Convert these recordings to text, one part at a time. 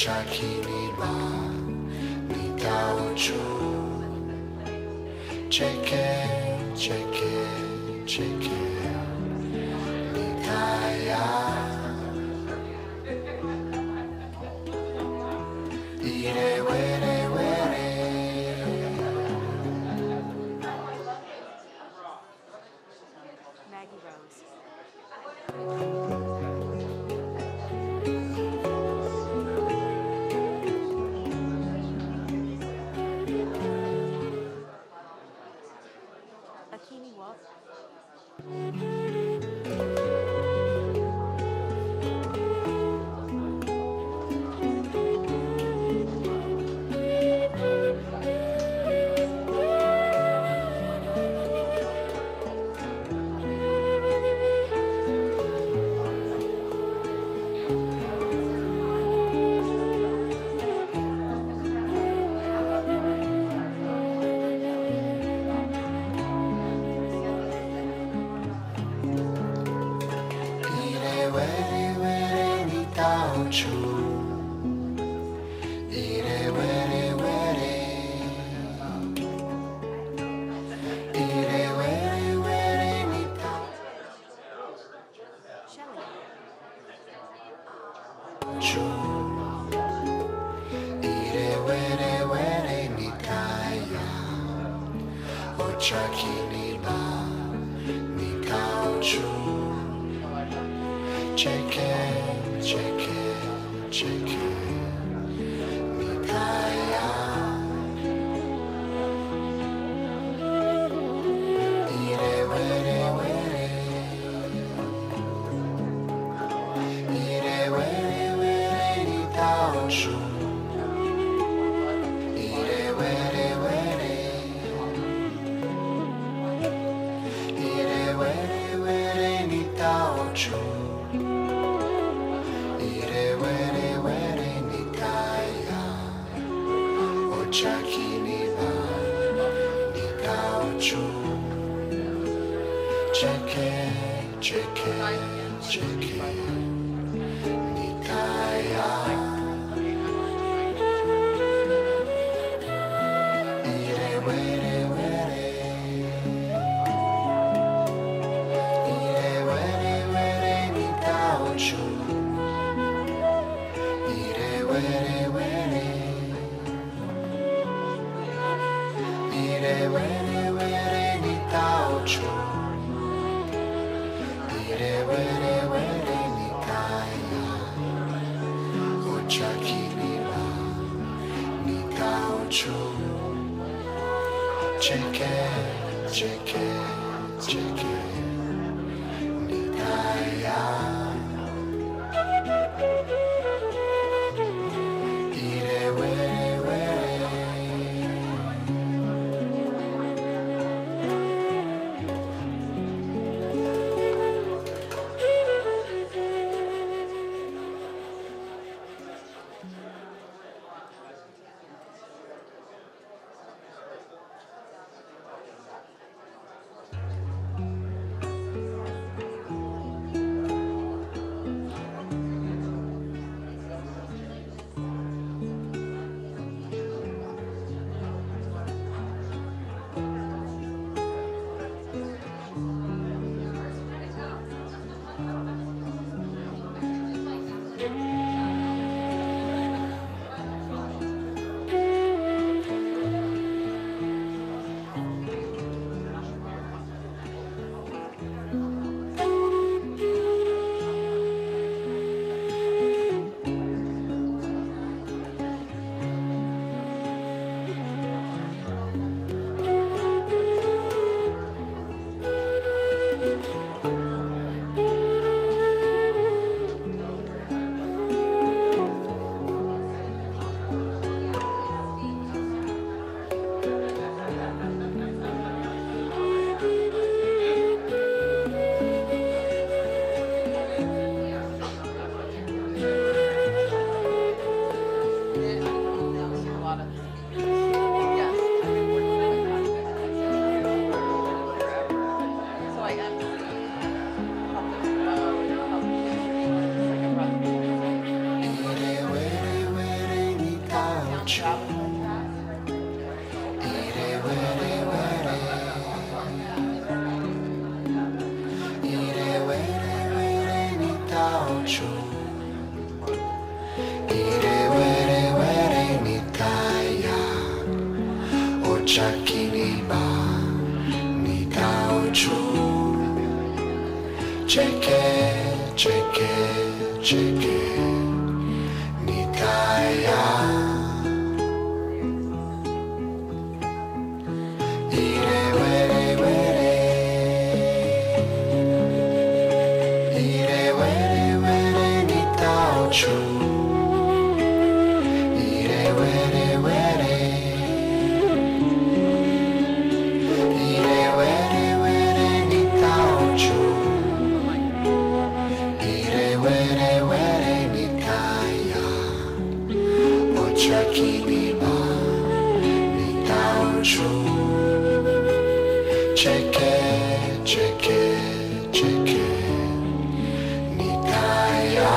Chakiniba Nitauchu Cheke Cheke Cheke Nitaya Ire were were Maggie Rose. Akini Walt. Chakiniba Nikauchu Cheke Cheke Cheke Nikaya Ire were were Ire were were Nikauchu Ire were were Ire were Nitauchu Ire were were Nikaya Ochakiniba Nikauchu Cheke Cheke Cheke Nikaya Ire were were Ire were were Nikauchu Ire were were Ire were were Nikauchu Ire were were Nikaya Ochakiniba Nikauchu Cheke Cheke Cheke Nikaya Ire were were chu. Ire were were. Ire were were ni tao chu. Ire were were ni kaya. Ochakini ba ni tao chu. Cheke, cheke, cheke. Nikaya Ire were were Ire were were ni tao chu Ire were were Ire were were ni tao chu Ire were were ni kaya Ochakini ba ni tao chu Cheke, cheke, cheke ni kaya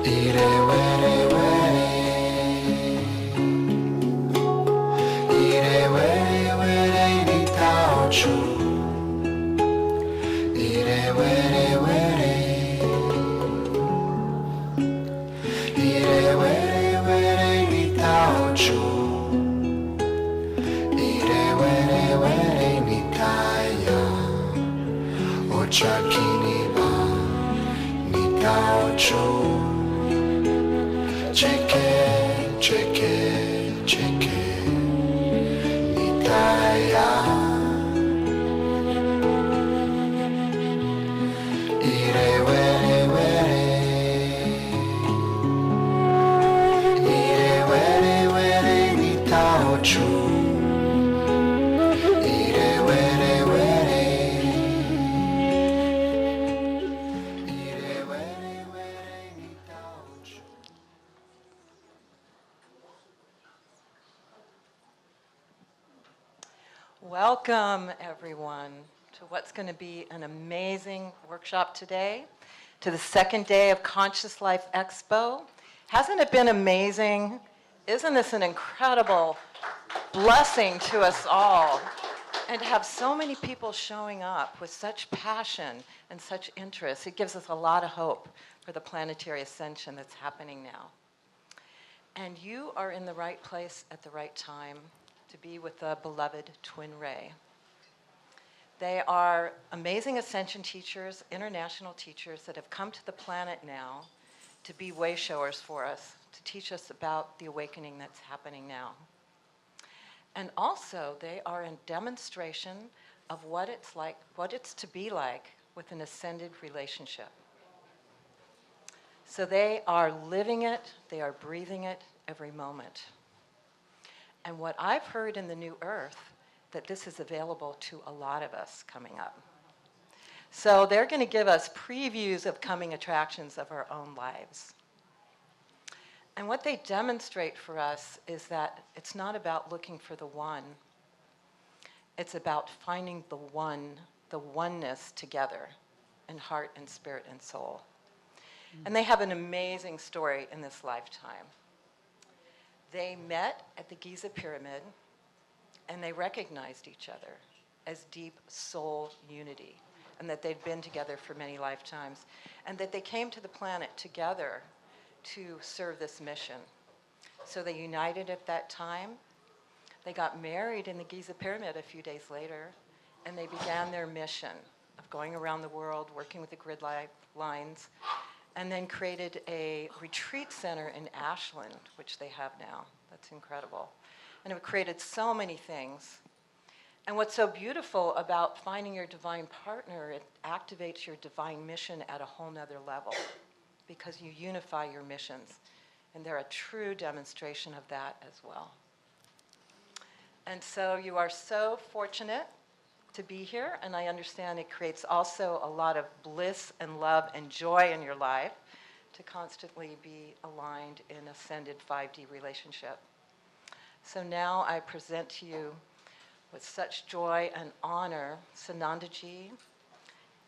Ire were were Ire were were ni tao chu Ire were were Ire were were ni tao chu Ire were were ni kaya Ochakini ba ni tao chu Cheke, cheke, cheke ni kaya Ire were were Ire were were ni tao chu Ire were were Ire were were ni tao chu Welcome, everyone, to what's going to be an amazing workshop today, to the second day of Conscious Life Expo. Hasn't it been amazing? Isn't this an incredible blessing to us all? And to have so many people showing up with such passion and such interest, it gives us a lot of hope for the planetary ascension that's happening now. And you are in the right place at the right time to be with the beloved TwinRay. They are amazing ascension teachers, international teachers that have come to the planet now to be way showers for us, to teach us about the awakening that's happening now. And also, they are a demonstration of what it's like, what it's to be like with an ascended relationship. So they are living it, they are breathing it every moment. And what I've heard in the New Earth, that this is available to a lot of us coming up. So they're going to give us previews of coming attractions of our own lives. And what they demonstrate for us is that it's not about looking for the one. It's about finding the one, the oneness together in heart and spirit and soul. And they have an amazing story in this lifetime. They met at the Giza Pyramid, and they recognized each other as deep soul unity, and that they'd been together for many lifetimes, and that they came to the planet together to serve this mission. So they united at that time. They got married in the Giza Pyramid a few days later, and they began their mission of going around the world, working with the grid lines, and then created a retreat center in Ashland, which they have now. That's incredible. And it created so many things. And what's so beautiful about finding your divine partner, it activates your divine mission at a whole nother level because you unify your missions. And they're a true demonstration of that as well. And so you are so fortunate to be here, and I understand it creates also a lot of bliss and love and joy in your life to constantly be aligned in ascended 5D relationship. So now I present to you with such joy and honor Sanandaji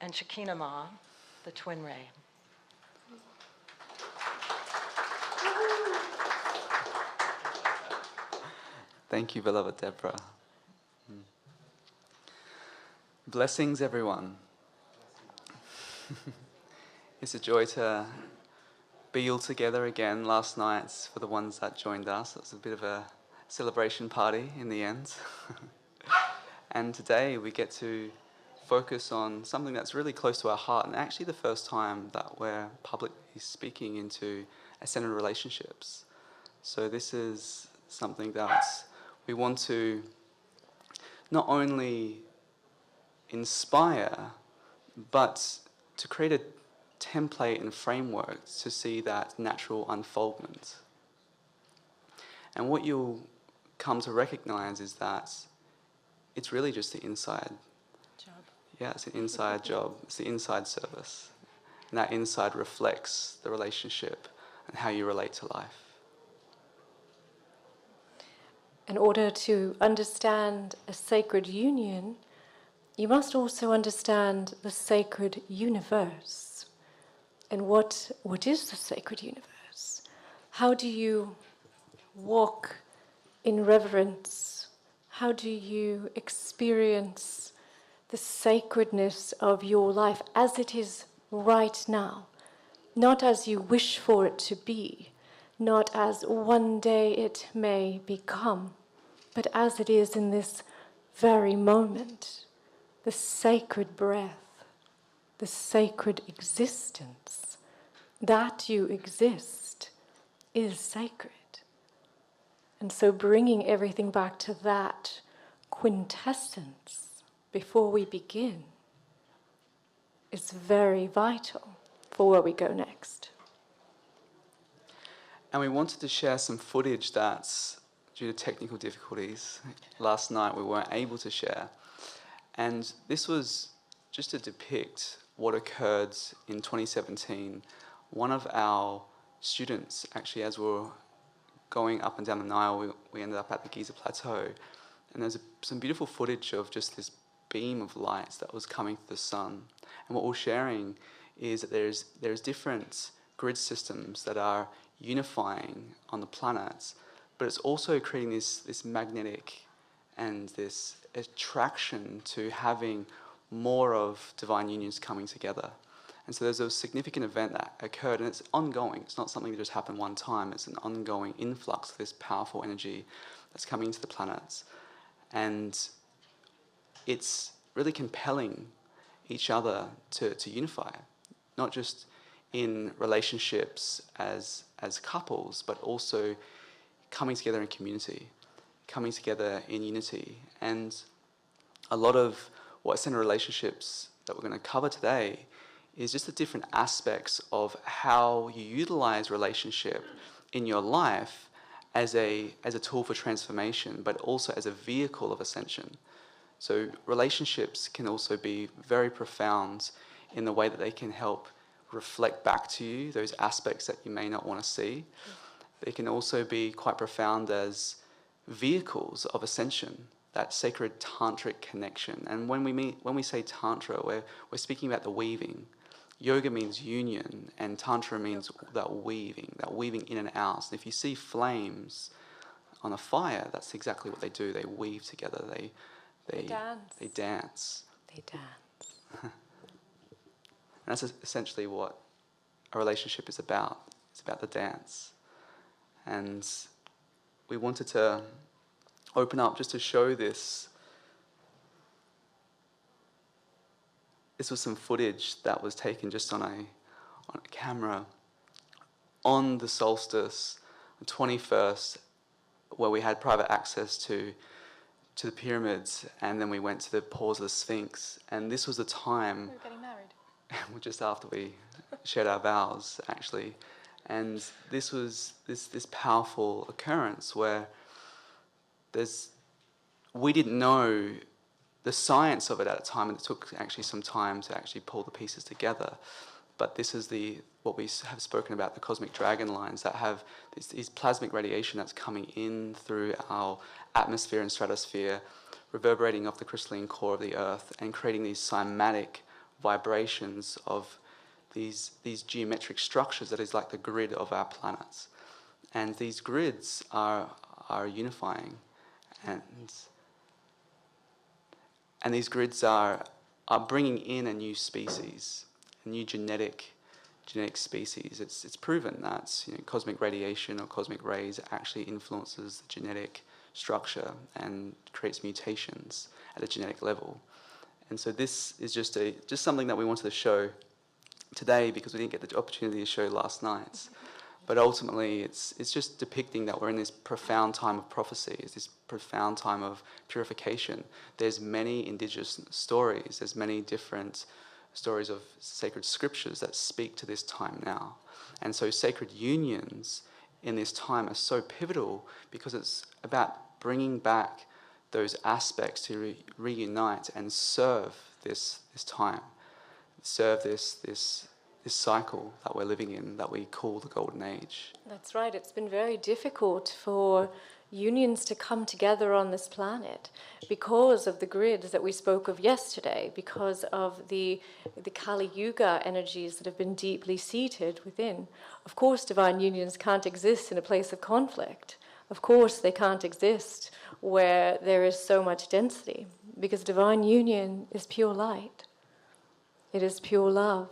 and Shekinah Ma, the TwinRay. Thank you, beloved Deborah. Blessings, everyone. It's a joy to be all together again last night for the ones that joined us. It was a bit of a celebration party in the end. And today we get to focus on something that's really close to our heart, and actually the first time that we're publicly speaking into ascended relationships. So this is something that we want to not only inspire, but to create a template and framework to see that natural unfoldment. And what you'll come to recognize is that it's really just the inside job. Yeah, it's an inside job. It's the inside service. And that inside reflects the relationship and how you relate to life. In order to understand a sacred union, you must also understand the sacred universe. And what is the sacred universe? How do you walk in reverence? How do you experience the sacredness of your life as it is right now? Not as you wish for it to be, not as one day it may become, but as it is in this very moment. The sacred breath, the sacred existence, that you exist is sacred. And so bringing everything back to that quintessence before we begin is very vital for where we go next. And we wanted to share some footage that's, due to technical difficulties, last night we weren't able to share. And this was just to depict what occurred in 2017. One of our students, actually, as we were going up and down the Nile, we ended up at the Giza Plateau. And there's some beautiful footage of just this beam of light that was coming through the sun. And what we're sharing is that there's different grid systems that are unifying on the planets, but it's also creating this magnetic and this attraction to having more of divine unions coming together. And so there's a significant event that occurred, and it's ongoing. It's not something that just happened one time. It's an ongoing influx of this powerful energy that's coming into the planets. And it's really compelling each other to unify, not just in relationships as couples, but also coming together in community, coming together in unity. And a lot of what ascended relationships that we're going to cover today is just the different aspects of how you utilize relationship in your life as a tool for transformation, but also as a vehicle of ascension. So relationships can also be very profound in the way that they can help reflect back to you those aspects that you may not want to see. They can also be quite profound as vehicles of ascension, that sacred tantric connection. And when we say tantra, we're speaking about the weaving. Yoga means union, and tantra means that weaving in and out. And if you see flames on a fire, that's exactly what they do. They weave together. They dance. They dance. And that's essentially what a relationship is about. It's about the dance. And we wanted to open up just to show this. This was some footage that was taken just on a camera on the solstice, the 21st, where we had private access to the pyramids, and then we went to the pause of the Sphinx. And this was the time. We were getting married. Just after we shared our vows, actually. And this was this powerful occurrence where we didn't know the science of it at the time, and it took actually some time to actually pull the pieces together. But this is what we have spoken about, the cosmic dragon lines that have this plasmic radiation that's coming in through our atmosphere and stratosphere, reverberating off the crystalline core of the Earth and creating these cymatic vibrations of these geometric structures that is like the grid of our planets. And these grids are unifying, And these grids are bringing in a new species, a new genetic species. It's proven that cosmic radiation or cosmic rays actually influences the genetic structure and creates mutations at a genetic level. And so this is just something that we wanted to show today because we didn't get the opportunity to show last night. But ultimately, it's just depicting that we're in this profound time of prophecy, it's this profound time of purification. There's many indigenous stories, there's many different stories of sacred scriptures that speak to this time now. And so sacred unions in this time are so pivotal because it's about bringing back those aspects to reunite and serve this time, serve this cycle that we're living in that we call the Golden Age. That's right. It's been very difficult for unions to come together on this planet because of the grids that we spoke of yesterday, because of the Kali Yuga energies that have been deeply seated within. Of course, divine unions can't exist in a place of conflict. Of course, they can't exist where there is so much density, because divine union is pure light. It is pure love.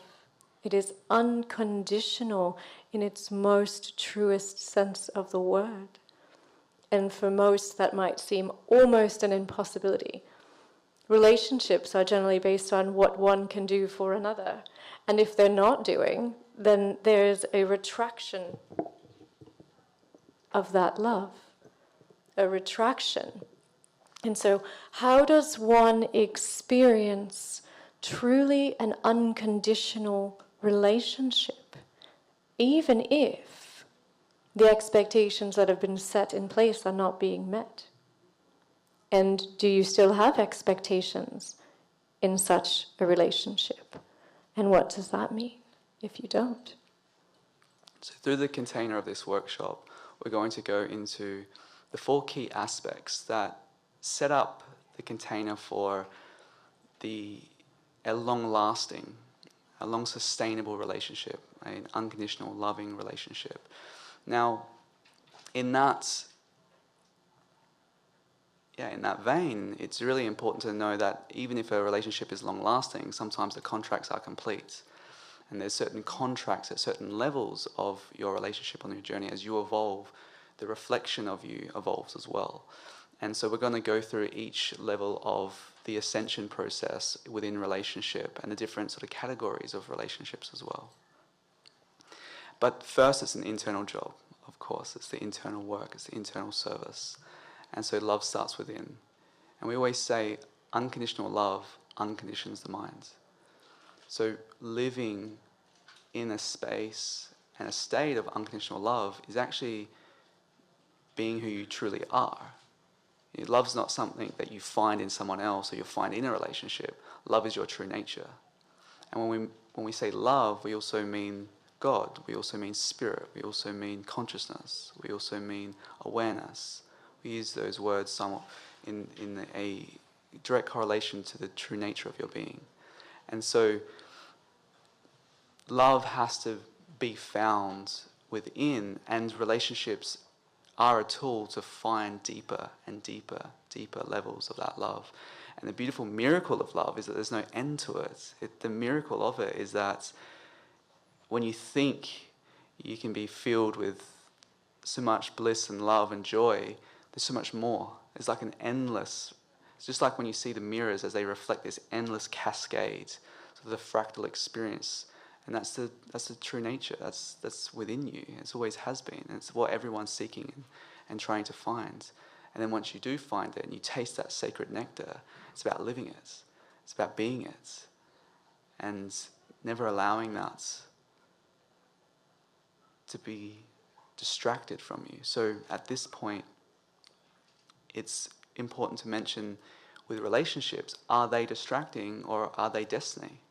It is unconditional in its most truest sense of the word. And for most, that might seem almost an impossibility. Relationships are generally based on what one can do for another. And if they're not doing, then there's a retraction of that love, a retraction. And so, how does one experience truly an unconditional relationship, even if the expectations that have been set in place are not being met? And do you still have expectations in such a relationship? And what does that mean if you don't? So through the container of this workshop, we're going to go into the 4 key aspects that set up the container for a long-lasting, a long sustainable relationship, an unconditional loving relationship. Now, in that vein, it's really important to know that even if a relationship is long-lasting, sometimes the contracts are complete. And there's certain contracts at certain levels of your relationship on your journey. As you evolve, the reflection of you evolves as well. And so we're going to go through each level of the ascension process within relationship and the different sort of categories of relationships as well. But first, it's an internal job, of course. It's the internal work, it's the internal service. And so love starts within. And we always say unconditional love unconditions the mind. So living in a space and a state of unconditional love is actually being who you truly are. Love's not something that you find in someone else or you find in a relationship. Love is your true nature. And when we say love, we also mean God. We also mean spirit. We also mean consciousness. We also mean awareness. We use those words somewhat in a direct correlation to the true nature of your being. And so love has to be found within, and relationships are a tool to find deeper and deeper levels of that love. And the beautiful miracle of love is that there's no end to it. The miracle of it is that when you think you can be filled with so much bliss and love and joy, there's so much more. It's like it's just like when you see the mirrors as they reflect this endless cascade, sort of the fractal experience. And that's the true nature. That's within you. It always has been. And it's what everyone's seeking and trying to find. And then once you do find it and you taste that sacred nectar, it's about living it. It's about being it. And never allowing that to be distracted from you. So at this point, it's important to mention with relationships, are they distracting or are they destiny?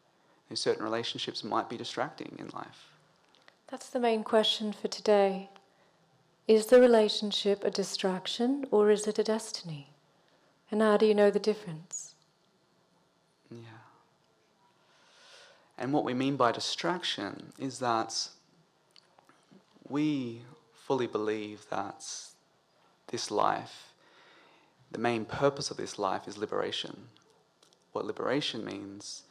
Certain relationships might be distracting in life. That's the main question for today. Is the relationship a distraction or is it a destiny? And how do you know the difference? Yeah. And what we mean by distraction is that we fully believe that this life the main purpose of this life is liberation. What liberation means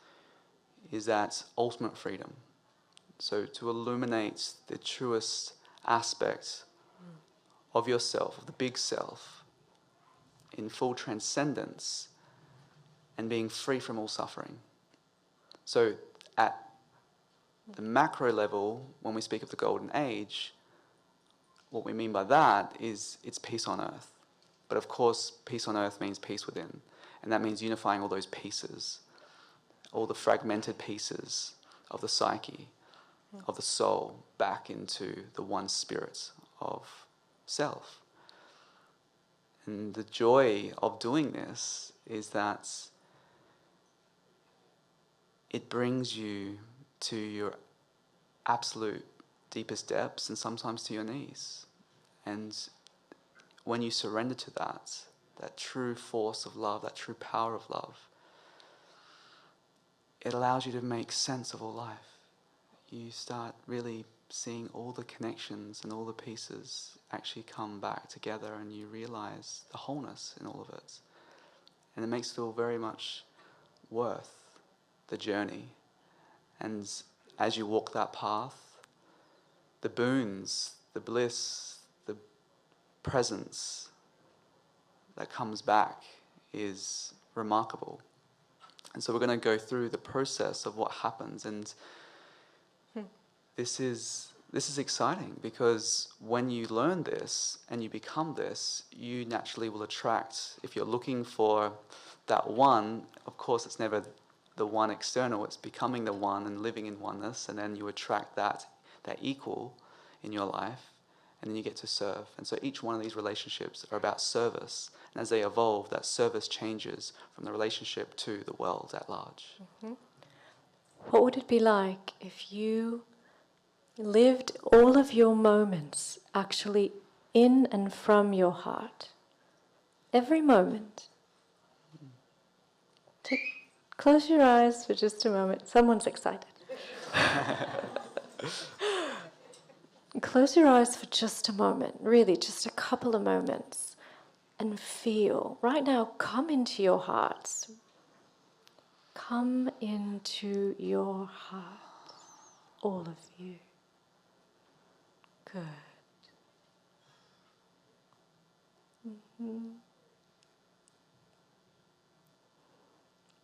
is that ultimate freedom. So to illuminate the truest aspect of yourself, of the big self, in full transcendence and being free from all suffering. So at the macro level, when we speak of the golden age, what we mean by that is it's peace on earth. But of course, peace on earth means peace within. And that means unifying all those pieces, all the fragmented pieces of the psyche, of the soul, back into the one spirit of self. And the joy of doing this is that it brings you to your absolute deepest depths and sometimes to your knees. And when you surrender to that true force of love, that true power of love, it allows you to make sense of all life. You start really seeing all the connections and all the pieces actually come back together, and you realize the wholeness in all of it. And it makes it all very much worth the journey. And as you walk that path, the boons, the bliss, the presence that comes back is remarkable. And so we're going to go through the process of what happens. And this is exciting, because when you learn this and you become this, you naturally will attract, if you're looking for that one, of course it's never the one external, it's becoming the one and living in oneness, and then you attract that equal in your life, and then you get to serve. And so each one of these relationships are about service, and as they evolve, that service changes from the relationship to the world at large. What would it be like if you lived all of your moments actually in and from your heart? Every moment. Close your eyes for just a moment. Someone's excited. Close your eyes for just a moment, really, just a couple of moments, and feel. Right now, come into your hearts. Come into your heart, all of you. Good.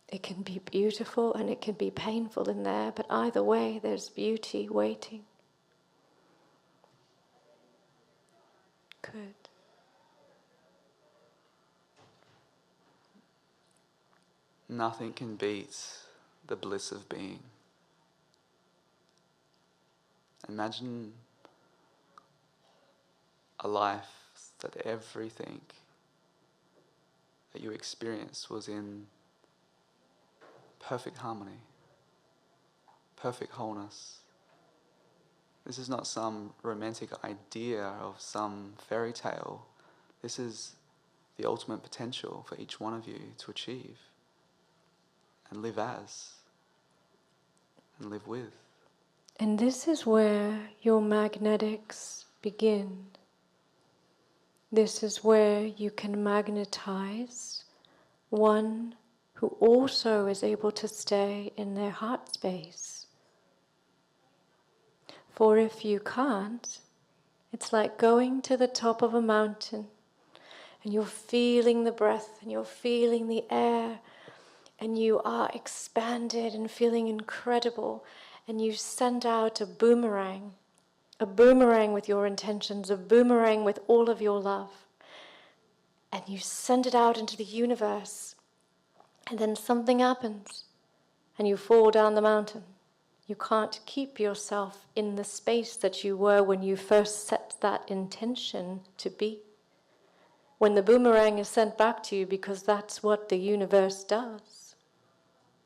It can be beautiful and it can be painful in there, but either way, there's beauty waiting. Good. Nothing can beat the bliss of being. Imagine a life that everything that you experienced was in perfect harmony, perfect wholeness. This is not some romantic idea of some fairy tale. This is the ultimate potential for each one of you to achieve and live as and live with. And this is where your magnetics begin. This is where you can magnetize one who also is able to stay in their heart space. For if you can't, it's like going to the top of a mountain and you're feeling the breath and you're feeling the air and you are expanded and feeling incredible, and you send out a boomerang with your intentions, a boomerang with all of your love, and you send it out into the universe, and then something happens and you fall down the mountain. You can't keep yourself in the space that you were when you first set that intention to be. When the boomerang is sent back to you, because that's what the universe does,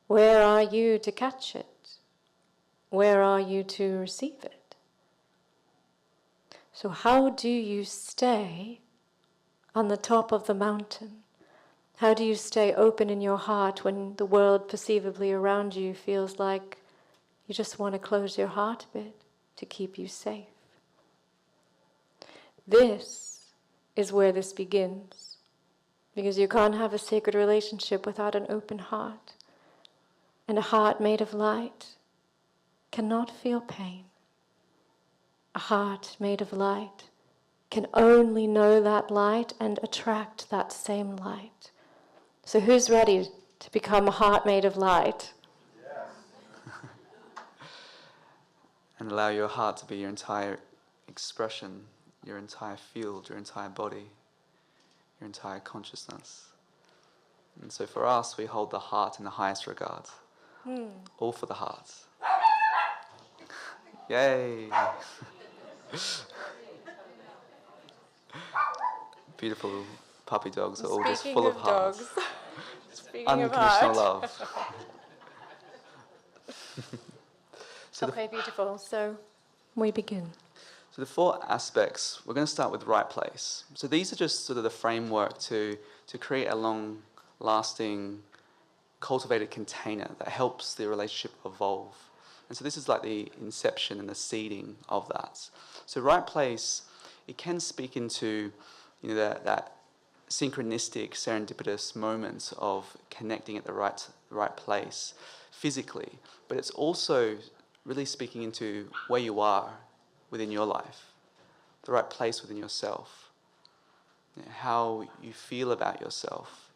where are you to catch it? Where are you to receive it? So how do you stay on the top of the mountain? How do you stay open in your heart when the world perceivably around you feels like you just want to close your heart a bit to keep you safe? This is where this begins. Because you can't have a sacred relationship without an open heart. And a heart made of light cannot feel pain. A heart made of light can only know that light and attract that same light. So who's ready to become a heart made of light? And allow your heart to be your entire expression, your entire field, your entire body, your entire consciousness. And so for us, we hold the heart in the highest regard. All for the heart. Yay! Beautiful puppy dogs are all just full of hearts. Speaking of Unconditional heart. love. So Okay, beautiful. So we begin. So the 4 aspects, we're going to start with right place. So these are just sort of the framework to create a long-lasting, cultivated container that helps the relationship evolve. And so this is like the inception and the seeding of that. So right place, it can speak into that synchronistic, serendipitous moments of connecting at the right place physically, but it's also really speaking into where you are within your life, the right place within yourself, how you feel about yourself,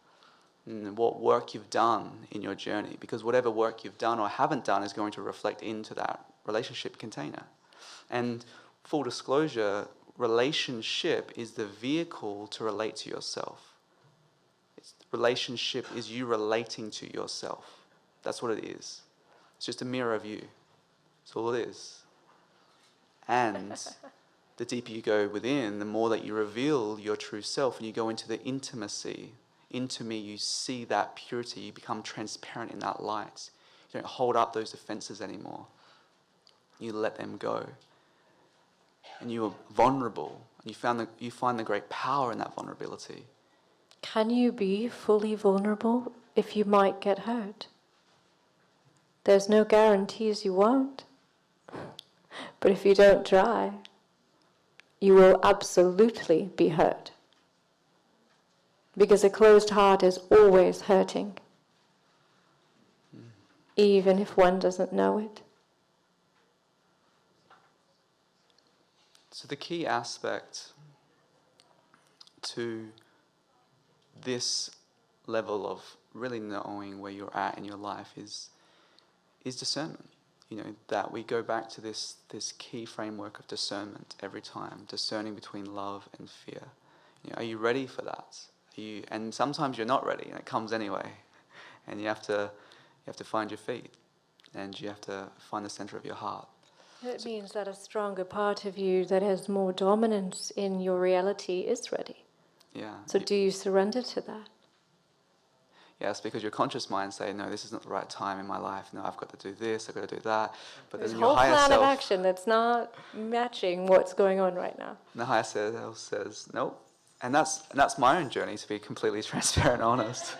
and what work you've done in your journey, because whatever work you've done or haven't done is going to reflect into that relationship container. And full disclosure, relationship is the vehicle to relate to yourself. Relationship is you relating to yourself. That's what it is. It's just a mirror of you. That's all it is. And the deeper you go within, the more that you reveal your true self and you go into the intimacy. Into me, you see that purity. You become transparent in that light. You don't hold up those defenses anymore. You let them go. And you are vulnerable. And you find the great power in that vulnerability. Can you be fully vulnerable if you might get hurt? There's no guarantees you won't. But if you don't try, you will absolutely be hurt. Because a closed heart is always hurting, even if one doesn't know it. So the key aspect to this level of really knowing where you're at in your life is discernment. That we go back to this key framework of discernment every time, discerning between love and fear. Are you ready for that? And sometimes you're not ready, and it comes anyway. And you have to find your feet, and you have to find the center of your heart. It means that a stronger part of you that has more dominance in your reality is ready. Yeah. So do you surrender to that? Yes, because your conscious mind say, no, this is not the right time in my life. No, I've got to do this, I've got to do that. But There's then a your whole higher plan self, of action that's not matching what's going on right now. the higher self says, nope. And that's my own journey, to be completely transparent and honest.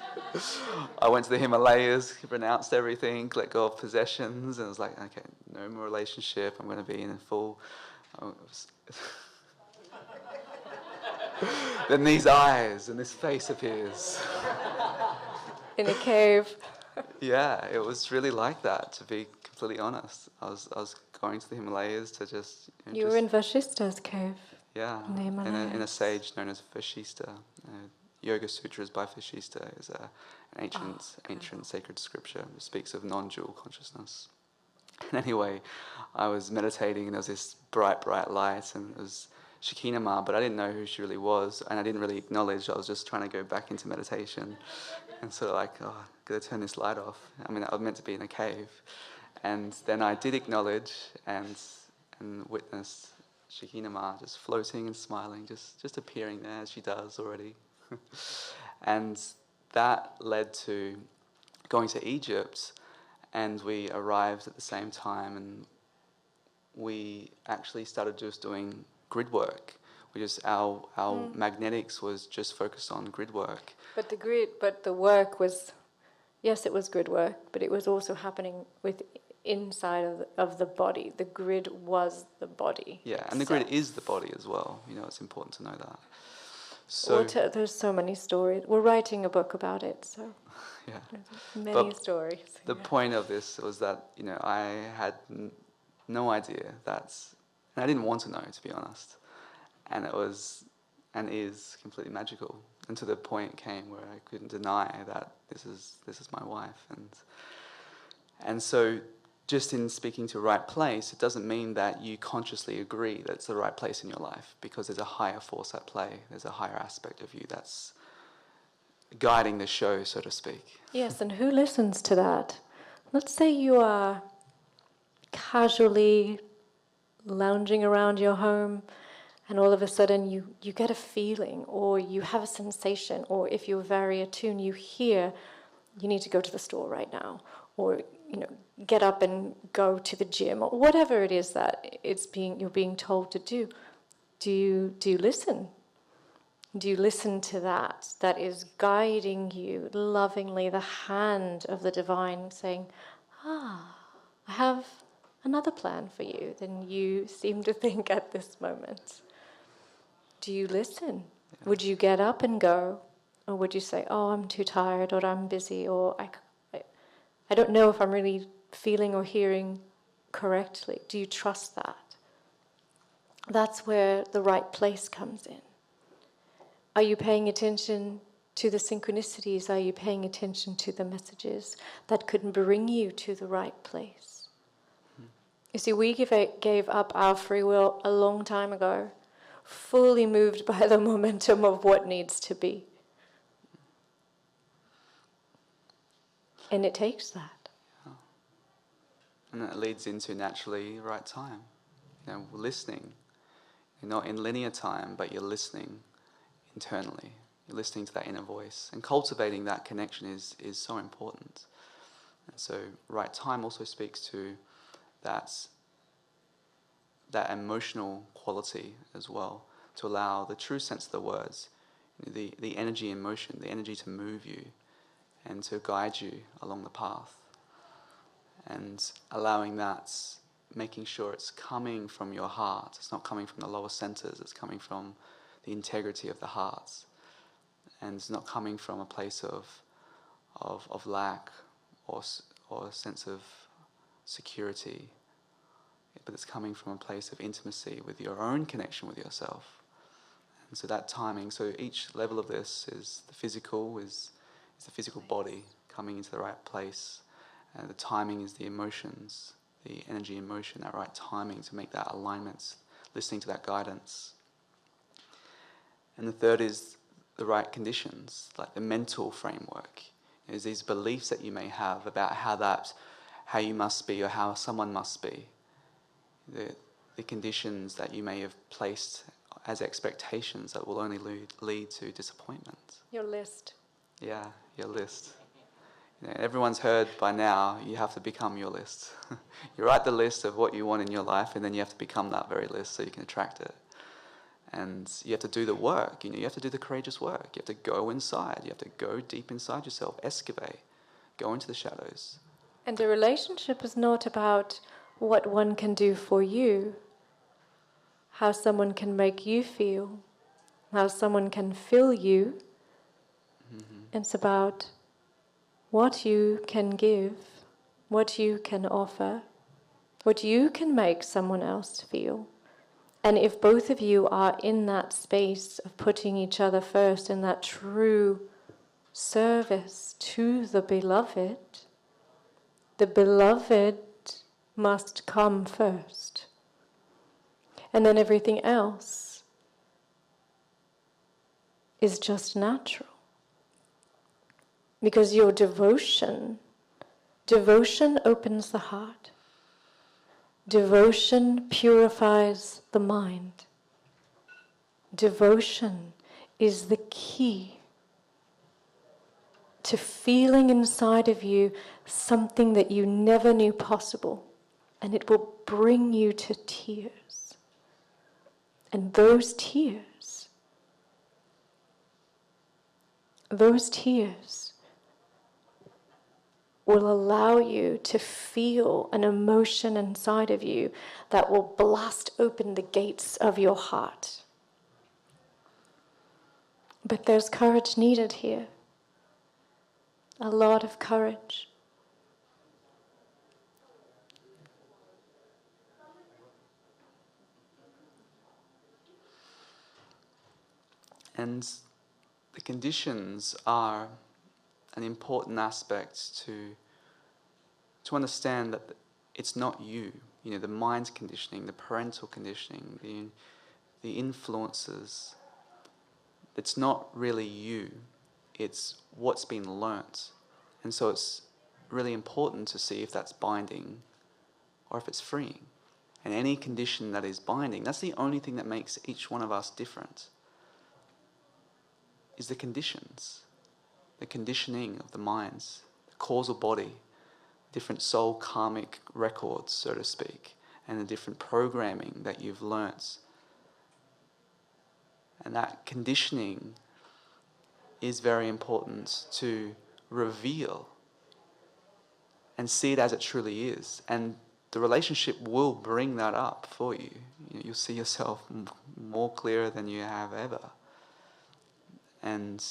I went to the Himalayas, renounced everything, let go of possessions, and was like, okay, no more relationship. I'm going to be in full. Then these eyes and this face appears. In a cave. Yeah, it was really like that, to be completely honest. I was going to the Himalayas to just... You were in Vashista's cave. Yeah, In the in Himalayas. a sage known as Vashista. Yoga Sutras by Vashista is an ancient sacred scripture that speaks of non-dual consciousness. And anyway, I was meditating and there was this bright light, and it was Shekinah Ma, but I didn't know who she really was, and I didn't really acknowledge. I was just trying to go back into meditation, and sort of like, oh, I've got to turn this light off. I mean, I was meant to be in a cave, and then I did acknowledge and witnessed Shekinah Ma just floating and smiling, just appearing there as she does already. And that led to going to Egypt, and we arrived at the same time, and we actually started just doing grid work. Our magnetics was just focused on grid work. But the work was, yes, it was grid work, but it was also happening with inside of the body. The grid was the body. Yeah, and the grid is the body as well. It's important to know that. So There's so many stories. We're writing a book about it, so yeah. there's many But stories. the point of this was that, you know, I had no idea and I didn't want to know, to be honest. And it was, and is completely magical. And to the point came where I couldn't deny that this is my wife. And so just in speaking to right place, it doesn't mean that you consciously agree that it's the right place in your life, because there's a higher force at play. There's a higher aspect of you that's guiding the show, so to speak. Yes, and who listens to that? Let's say you are casually lounging around your home and all of a sudden you get a feeling or you have a sensation, or if you're very attuned, you hear you need to go to the store right now, or get up and go to the gym, or whatever it is that you're being told to do. Do you listen? Do you listen to that is guiding you lovingly, the hand of the divine saying, I have another plan for you than you seem to think at this moment? Do you listen? Yeah. Would you get up and go? Or would you say, oh, I'm too tired, or I'm busy, or I don't know if I'm really feeling or hearing correctly? Do you trust that? That's where the right place comes in. Are you paying attention to the synchronicities? Are you paying attention to the messages that could bring you to the right place? You see, we gave up our free will a long time ago, fully moved by the momentum of what needs to be. And it takes that. Yeah. And that leads into naturally right time. Listening. You're not in linear time, but you're listening internally. You're listening to that inner voice. And cultivating that connection is so important. And so right time also speaks to that emotional quality as well, to allow the true sense of the words, the energy in motion, the energy to move you and to guide you along the path. And allowing that, making sure it's coming from your heart. It's not coming from the lower centers, it's coming from the integrity of the heart. And it's not coming from a place of lack or a sense of security, but it's coming from a place of intimacy with your own connection with yourself. And so that timing, so each level of this is the physical, is the physical body coming into the right place. And the timing is the emotions, the energy in motion, that right timing to make that alignment, listening to that guidance. And the third is the right conditions, like the mental framework. Is these beliefs that you may have about how you must be or how someone must be. The conditions that you may have placed as expectations that will only lead to disappointment. Your list. Yeah, your list. Everyone's heard by now, you have to become your list. You write the list of what you want in your life, and then you have to become that very list so you can attract it. And you have to do the work, you have to do the courageous work. You have to go inside, you have to go deep inside yourself, excavate, go into the shadows. And a relationship is not about what one can do for you, how someone can make you feel, how someone can fill you. Mm-hmm. It's about what you can give, what you can offer, what you can make someone else feel. And if both of you are in that space of putting each other first, in that true service to the beloved must come first. And then everything else is just natural. Because your devotion opens the heart. Devotion purifies the mind. Devotion is the key to feeling inside of you something that you never knew possible, and it will bring you to tears. And those tears will allow you to feel an emotion inside of you that will blast open the gates of your heart. But there's courage needed here. A lot of courage. And the conditions are an important aspect to understand that it's not you. You know, the mind's conditioning, the parental conditioning, the influences. It's not really you. It's what's been learnt. And so it's really important to see if that's binding or if it's freeing. And any condition that is binding, that's the only thing that makes each one of us different, is the conditions, the conditioning of the minds, the causal body, different soul karmic records, so to speak, and the different programming that you've learnt. And that conditioning is very important to reveal and see it as it truly is. And the relationship will bring that up for you. You'll see yourself more clearer than you have ever. And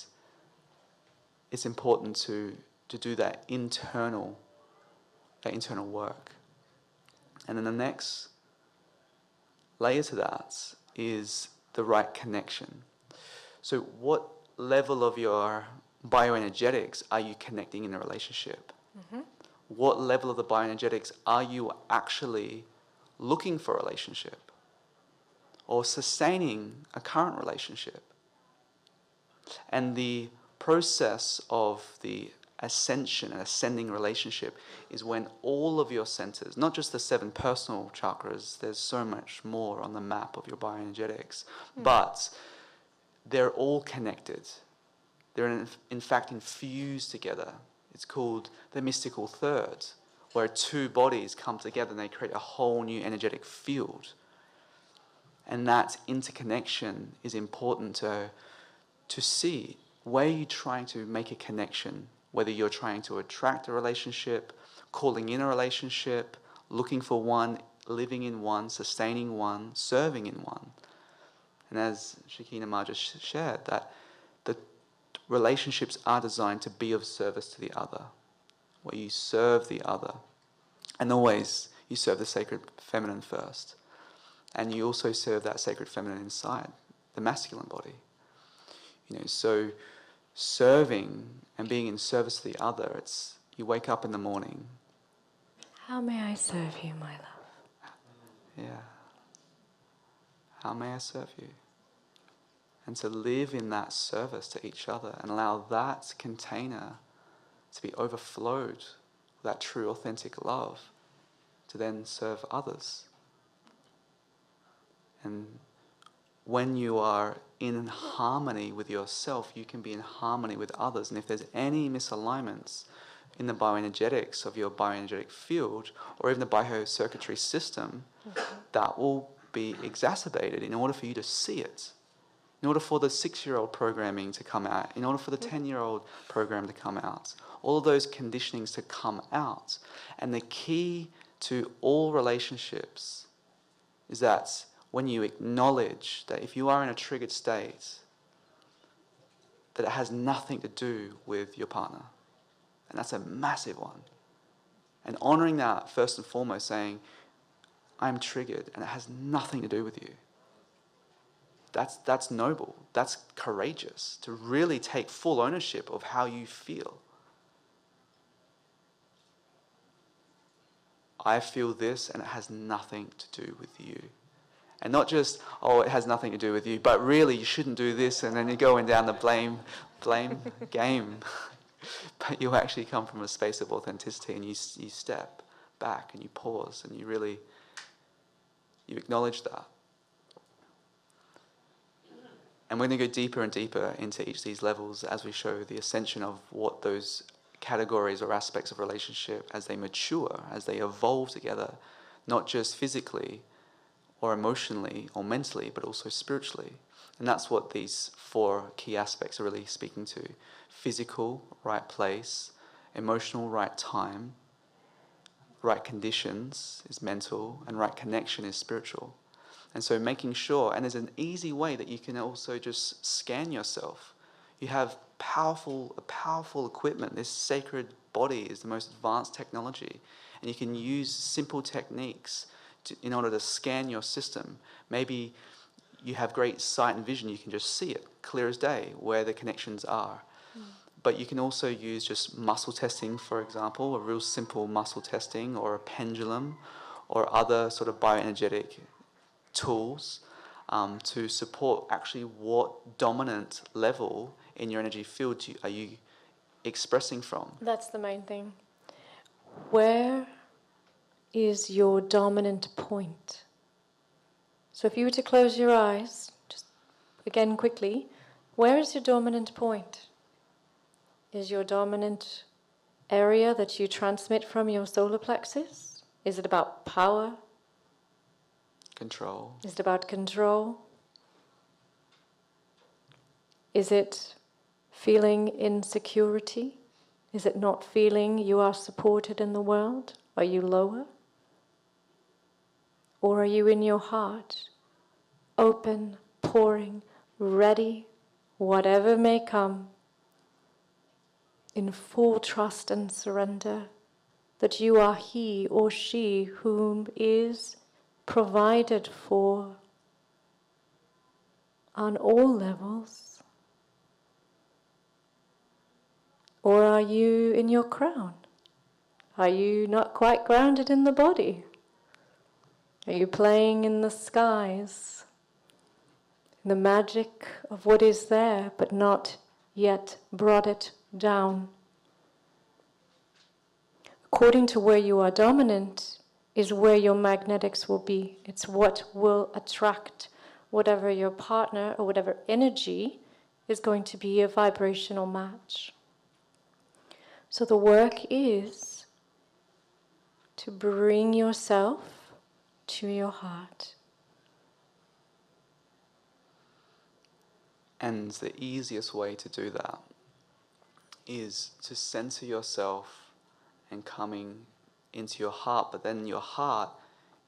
it's important to do that internal work. And then the next layer to that is the right connection. So what level of your bioenergetics are you connecting in a relationship? Mm-hmm. What level of the bioenergetics are you actually looking for a relationship or sustaining a current relationship? And the process of the ascension and ascending relationship is when all of your centers, not just the 7 personal chakras, there's so much more on the map of your bioenergetics, but they're all connected. They're in fact infused together. It's called the mystical third, where 2 bodies come together and they create a whole new energetic field. And that interconnection is important to see. Where are you trying to make a connection? Whether you're trying to attract a relationship, calling in a relationship, looking for one, living in one, sustaining one, serving in one. And as Shakina Ma just shared, that the relationships are designed to be of service to the other, where you serve the other. And always you serve the sacred feminine first. And you also serve that sacred feminine inside, the masculine body. So serving and being in service to the other, it's you wake up in the morning. How may I serve you, my love? Yeah. How may I serve you? And to live in that service to each other and allow that container to be overflowed with that true, authentic love to then serve others. And when you are in harmony with yourself, you can be in harmony with others. And if there's any misalignments in the bioenergetics of your bioenergetic field, or even the biocircuitry system, that will be exacerbated in order for you to see it. In order for the 6-year-old programming to come out, in order for the 10-year-old program to come out, all of those conditionings to come out. And the key to all relationships is that when you acknowledge that if you are in a triggered state, that it has nothing to do with your partner. And that's a massive one. And honoring that first and foremost, saying, I'm triggered and it has nothing to do with you. That's noble. That's courageous to really take full ownership of how you feel. I feel this and it has nothing to do with you. And not just, it has nothing to do with you, but really you shouldn't do this, and then you're going down the blame game. But you actually come from a space of authenticity, and you step back and you pause and you acknowledge that. And we're going to go deeper and deeper into each of these levels as we show the ascension of what those categories or aspects of relationship, as they mature, as they evolve together, not just physically or emotionally or mentally, but also spiritually. And that's what these 4 key aspects are really speaking to. Physical, right place. Emotional, right time. Right conditions is mental. And right connection is spiritual. And so making sure, and there's an easy way that you can also just scan yourself You have powerful equipment. This sacred body is the most advanced technology, and you can use simple techniques in order to scan your system. Maybe you have great sight and vision. You can just see it clear as day where the connections are. But you can also use just muscle testing, for example, a real simple muscle testing, or a pendulum, or other sort of bioenergetic tools to support actually what dominant level in your energy field are you expressing from. That's the main thing. Where is your dominant point? So if you were to close your eyes, just again quickly, where is your dominant point? Is your dominant area that you transmit from your solar plexus? Is it about power? Control. Is it about control? Is it feeling insecurity? Is it not feeling you are supported in the world? Are you lower? Or are you in your heart, open, pouring, ready, whatever may come, in full trust and surrender that you are he or she whom is provided for on all levels? Or are you in your crown? Are you not quite grounded in the body? Are you playing in the skies, in the magic of what is there but not yet brought it down? According to where you are dominant is where your magnetics will be. It's what will attract whatever your partner or whatever energy is going to be a vibrational match. So the work is to bring yourself to your heart. And the easiest way to do that is to center yourself and coming into your heart, but then your heart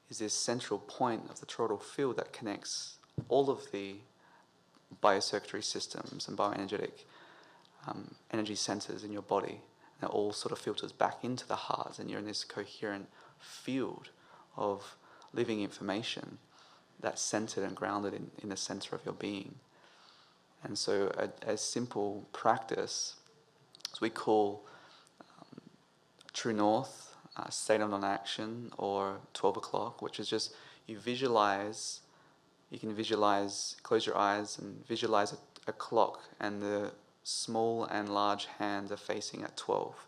is this central point of the toroidal field that connects all of the biocircuitry systems and bioenergetic energy centers in your body. And it all sort of filters back into the heart, and you're in this coherent field of living information that's centered and grounded in the center of your being. And so a simple practice, as we call True North, State of Non-Action, or 12 o'clock, which is just you can visualize, close your eyes and visualize a clock, and the small and large hands are facing at 12.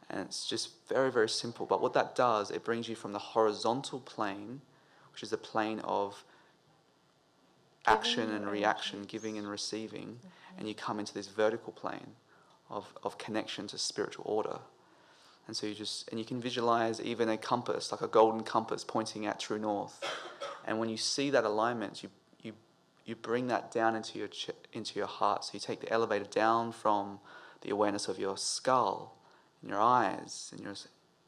And it's just very, very simple. But what that does, it brings you from the horizontal plane, which is the plane of action and reaction, giving and receiving, and you come into this vertical plane of connection to spiritual order. And so you can visualize even a compass, like a golden compass pointing at true north. And when you see that alignment, you bring that down into your heart. So you take the elevator down from the awareness of your skull and your eyes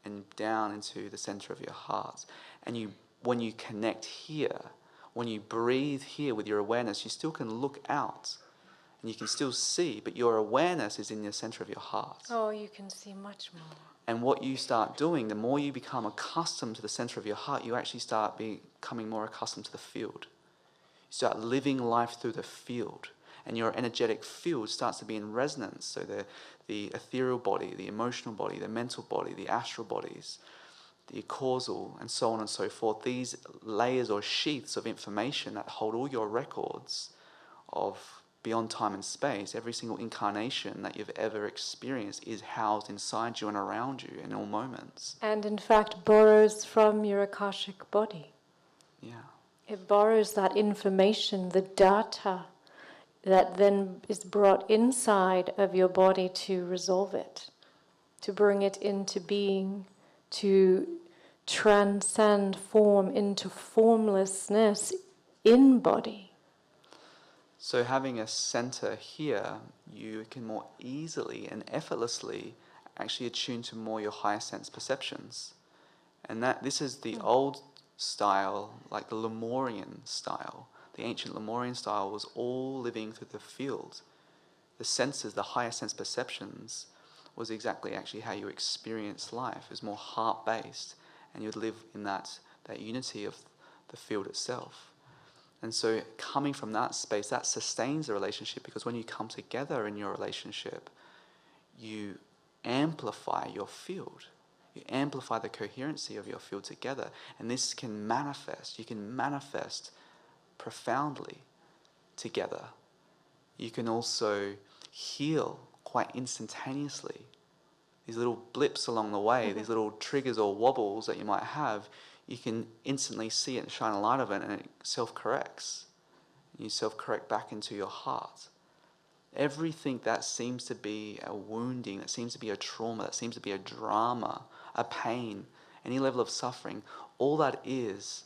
and down into the center of your heart. And when you connect here, when you breathe here with your awareness, you still can look out and you can still see, but your awareness is in the center of your heart. Oh, you can see much more. And what you start doing, the more you become accustomed to the center of your heart, you actually start becoming more accustomed to the field. You start living life through the field, and your energetic field starts to be in resonance. So the ethereal body, the emotional body, the mental body, the astral bodies, the causal, and so on and so forth. These layers or sheaths of information that hold all your records of beyond time and space, every single incarnation that you've ever experienced is housed inside you and around you in all moments. And in fact borrows from your Akashic body. Yeah. It borrows that information, the data, that then is brought inside of your body to resolve it, to bring it into being, to transcend form into formlessness in body. So having a center here, you can more easily and effortlessly actually attune to more your higher sense perceptions. And this is the old style, like the Lemurian style. The ancient Lemurian style was all living through the field. the senses, the higher sense perceptions, was exactly actually how you experience life. It was more heart-based, and you'd live in that unity of the field itself. And so coming from that space, that sustains the relationship, because when you come together in your relationship, you amplify your field. You amplify the coherency of your field together. And this can manifest. You can manifest profoundly together. You can also heal quite instantaneously. These little blips along the way, these little triggers or wobbles that you might have, you can instantly see it and shine a light of it, and it self-corrects. You self-correct back into your heart. Everything that seems to be a wounding, that seems to be a trauma, that seems to be a drama, a pain, any level of suffering, all that is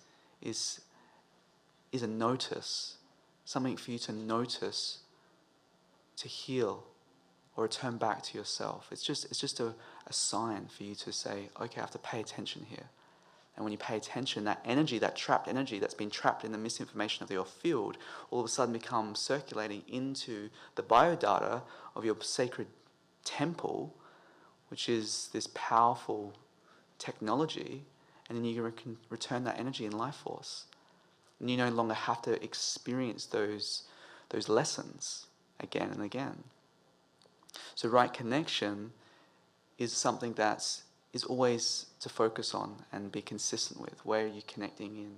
a notice, something for you to notice, to heal, or return back to yourself. It's just a sign for you to say, okay, I have to pay attention here. And when you pay attention, that energy, that trapped energy that's been trapped in the misinformation of your field, all of a sudden becomes circulating into the biodata of your sacred temple, which is this powerful technology, and then you can return that energy in life force. And you no longer have to experience those lessons again and again. So right connection is something that is always to focus on and be consistent with. Where are you connecting in?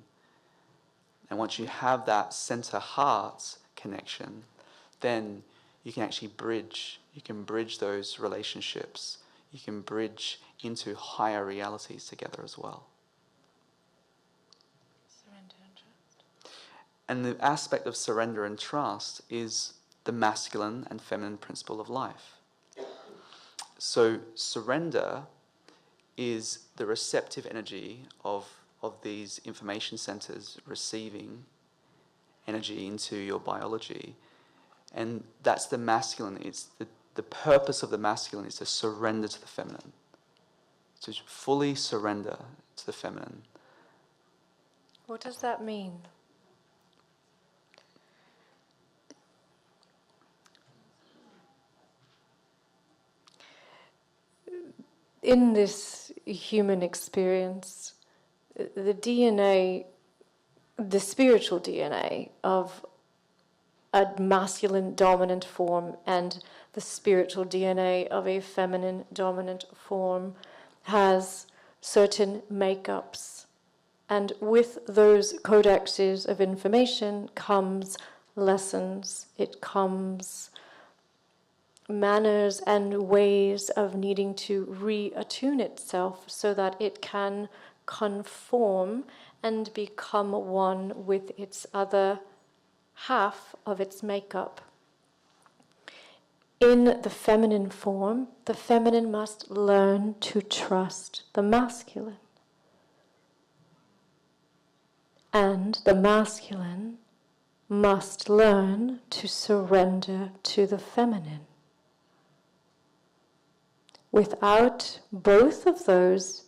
And once you have that center heart connection, then you can actually bridge. You can bridge those relationships. You can bridge into higher realities together as well. Surrender and trust. And the aspect of surrender and trust is the masculine and feminine principle of life. So surrender is the receptive energy of these information centers receiving energy into your biology. And that's the masculine. It's the purpose of the masculine is to surrender to the feminine. To fully surrender to the feminine. What does that mean? In this human experience, the DNA, the spiritual DNA of a masculine dominant form and the spiritual DNA of a feminine dominant form has certain makeups. And with those codexes of information comes lessons, it comes manners and ways of needing to reattune itself so that it can conform and become one with its other half of its makeup. In the feminine form, the feminine must learn to trust the masculine. And the masculine must learn to surrender to the feminine. Without both of those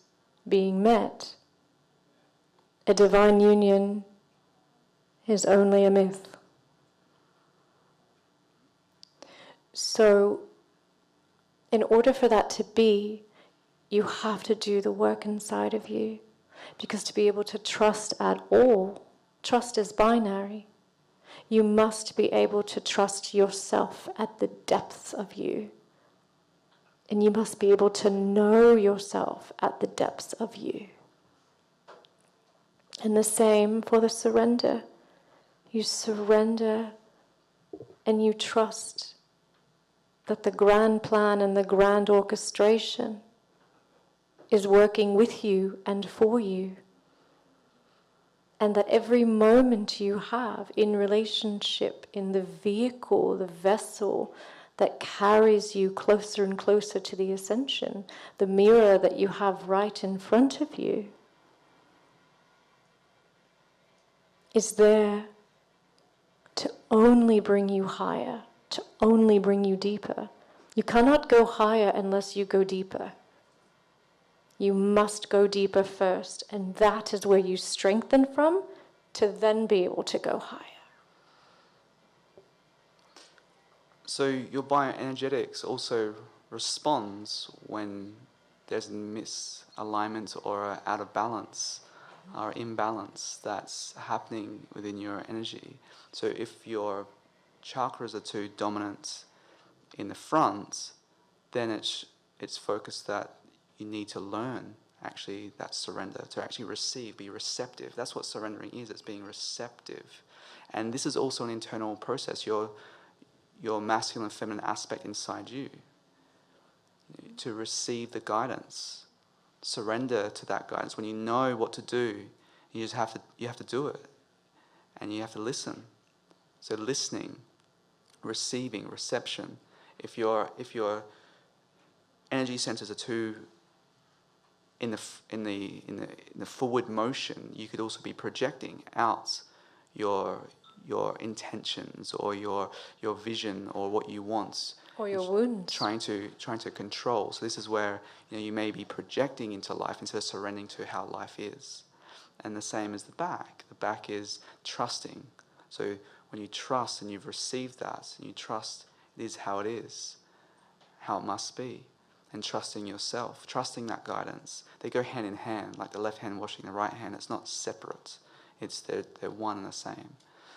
being met, a divine union is only a myth. So, in order for that to be, you have to do the work inside of you. Because to be able to trust at all, trust is binary. You must be able to trust yourself at the depths of you. And you must be able to know yourself at the depths of you. And the same for the surrender. You surrender and you trust that the grand plan and the grand orchestration is working with you and for you. And that every moment you have in relationship, in the vehicle, the vessel that carries you closer and closer to the ascension, the mirror that you have right in front of you, is there to only bring you higher, to only bring you deeper. You cannot go higher unless you go deeper. You must go deeper first, and that is where you strengthen from to then be able to go higher. So your bioenergetics also responds when there's a misalignment or a out of balance or imbalance that's happening within your energy. So if your chakras are too dominant in the front, then it's focused that you need to learn actually that surrender, to actually receive, be receptive. That's what surrendering is, it's being receptive. And this is also an internal process, your masculine and feminine aspect inside you, to receive the guidance, surrender to that guidance. When you know what to do, you have to do it, and you have to listen. So listening, receiving, reception. If your energy centers are too in the forward motion, you could also be projecting out your intentions or your vision or what you want, Or your wounds. trying to control. So this is where you may be projecting into life instead of surrendering to how life is. And the same as the back. The back is trusting. So when you trust and you've received that, and you trust it is how it is, how it must be, and trusting yourself, trusting that guidance. They go hand in hand, like the left hand washing the right hand. It's not separate. They're one and the same.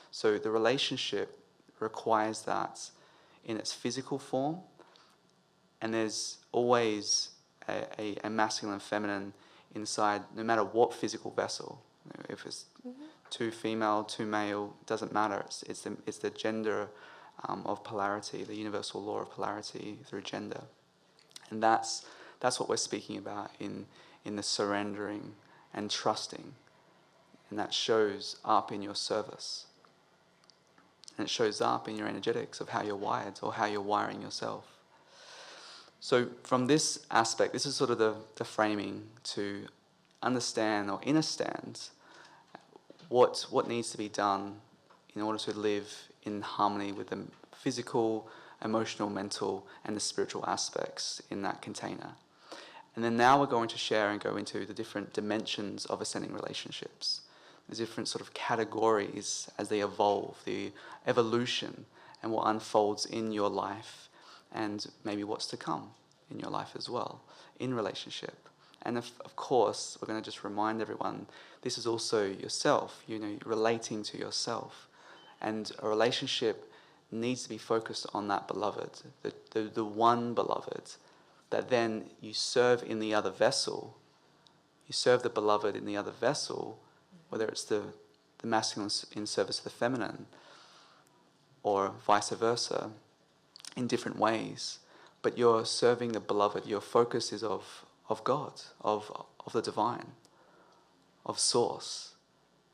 So the relationship requires that in its physical form, and there's always a masculine and feminine inside, no matter what physical vessel. If it's two female, two male, doesn't matter. It's the gender of polarity, the universal law of polarity through gender. And that's what we're speaking about in the surrendering and trusting. And that shows up in your service. And it shows up in your energetics of how you're wired or how you're wiring yourself. So from this aspect, this is sort of the framing to understand or understand what needs to be done in order to live in harmony with the physical, emotional, mental, and the spiritual aspects in that container. And then now we're going to share and go into the different dimensions of ascending relationships, the different sort of categories as they evolve, the evolution and what unfolds in your life, and maybe what's to come in your life as well, in relationship. And of course, we're going to just remind everyone, this is also yourself, relating to yourself. And a relationship needs to be focused on that beloved, the one beloved, that then you serve in the other vessel. You serve the beloved in the other vessel, whether it's the masculine in service of the feminine, or vice versa, in different ways. But you're serving the beloved. Your focus is of God, of the divine, of source.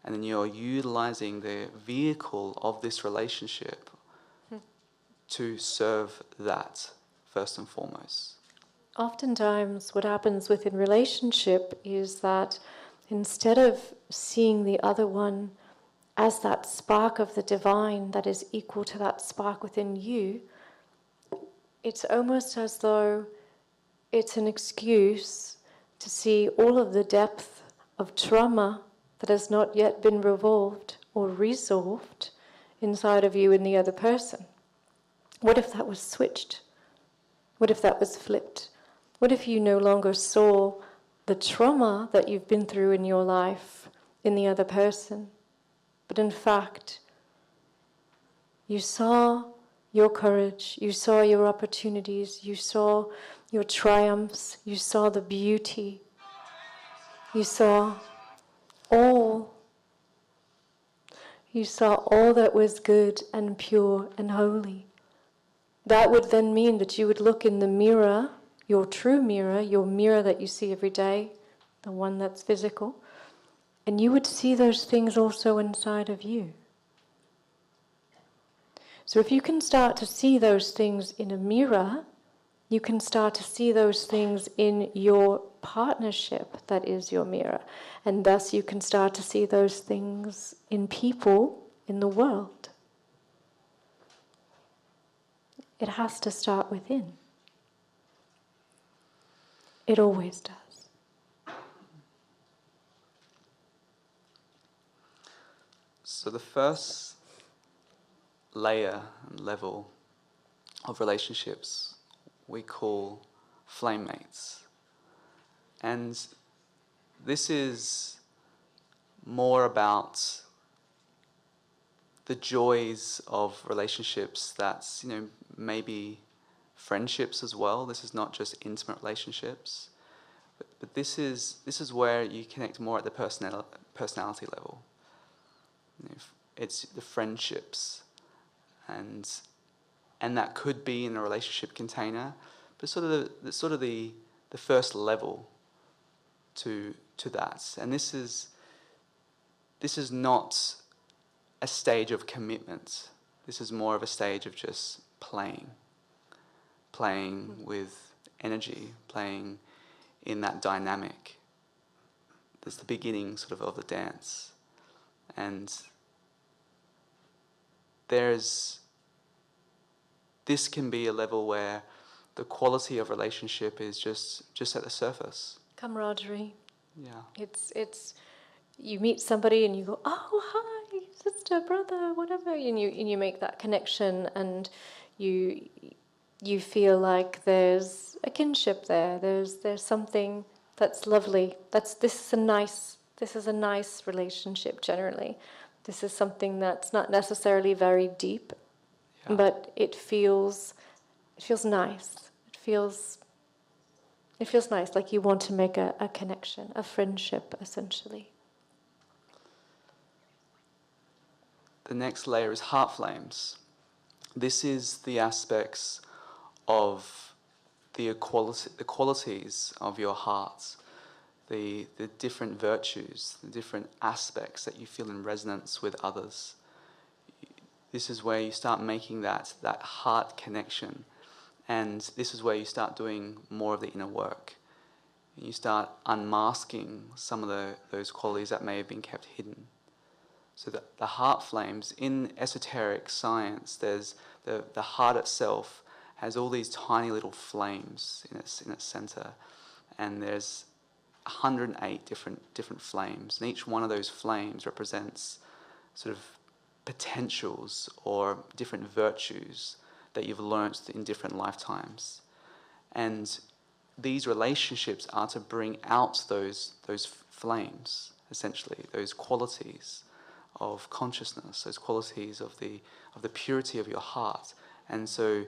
And then you're utilizing the vehicle of this relationship to serve that first and foremost. Oftentimes what happens within relationship is that instead of seeing the other one as that spark of the divine that is equal to that spark within you, it's almost as though it's an excuse to see all of the depth of trauma that has not yet been revolved or resolved inside of you and the other person. What if that was switched? What if that was flipped? What if you no longer saw the trauma that you've been through in your life in the other person, but in fact, you saw your courage, you saw your opportunities, you saw your triumphs, you saw the beauty, you saw all that was good and pure and holy. That would then mean that you would look in the mirror, your true mirror, your mirror that you see every day, the one that's physical, and you would see those things also inside of you. So if you can start to see those things in a mirror, you can start to see those things in your partnership that is your mirror. And thus you can start to see those things in people in the world. It has to start within. It always does. So the first layer and level of relationships we call flame mates. And this is more about the joys of relationships that's, maybe friendships as well. This is not just intimate relationships. But this is where you connect more at the personality level. It's the friendships, and that could be in a relationship container, but sort of the first level to that. And this is not a stage of commitment. This is more of a stage of just playing with energy, playing in that dynamic. That's the beginning sort of the dance. And this can be a level where the quality of relationship is just at the surface. Camaraderie. Yeah. It's you meet somebody and you go, oh, hi, sister, brother, whatever, and you make that connection, and you feel like there's a kinship there. There's something that's lovely. This is a nice relationship generally. This is something that's not necessarily very deep, Yeah. but it feels nice. It feels nice, like you want to make a connection, a friendship, essentially. The next layer is heart flames. This is the aspects of the qualities of your heart, the different virtues, the different aspects that you feel in resonance with others. This is where you start making that heart connection, and this is where you start doing more of the inner work. You start unmasking some of those qualities that may have been kept hidden. So the heart flames, in esoteric science, there's the heart itself has all these tiny little flames in its center, and there's 108 different flames, and each one of those flames represents sort of potentials or different virtues that you've learnt in different lifetimes. And these relationships are to bring out those flames, essentially, those qualities of consciousness, those qualities of the purity of your heart. And so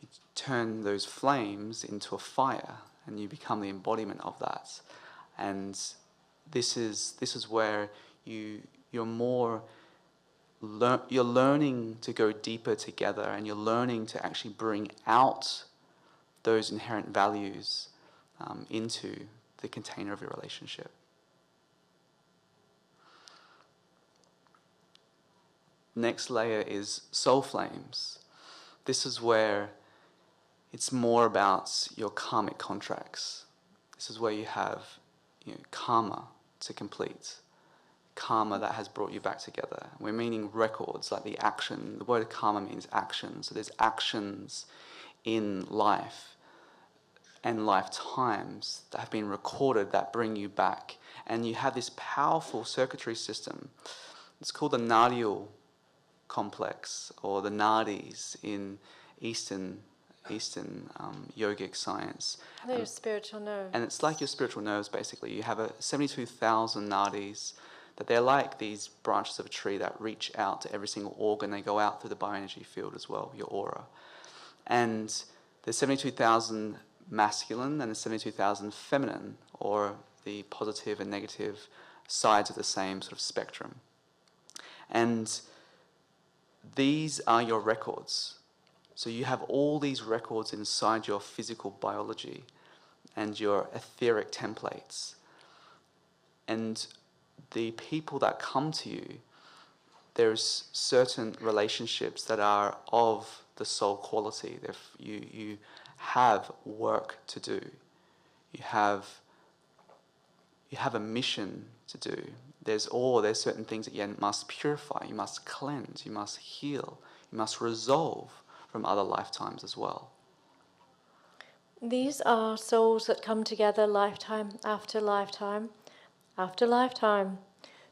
you turn those flames into a fire, and you become the embodiment of that. And this is where you're learning to go deeper together, and you're learning to actually bring out those inherent values into the container of your relationship. Next layer is soul flames. This is where it's more about your karmic contracts. This is where you have karma to complete. Karma that has brought you back together. We're meaning records, like the action. The word karma means action. So there's actions in life and lifetimes that have been recorded that bring you back. And you have this powerful circuitry system. It's called the nadial complex, or the nadis in Eastern yogic science. They're your spiritual nerves. And it's like your spiritual nerves, basically. You have 72,000 nadis, that they're like these branches of a tree that reach out to every single organ. They go out through the bioenergy field as well, your aura. And there's 72,000 masculine and there's 72,000 feminine, or the positive and negative sides of the same sort of spectrum. And these are your records. So you have all these records inside your physical biology and your etheric templates. And the people that come to you, there's certain relationships that are of the soul quality. You have work to do. You have a mission to do. There's certain things that you must purify, you must cleanse, you must heal, you must resolve from other lifetimes as well. These are souls that come together lifetime after lifetime after lifetime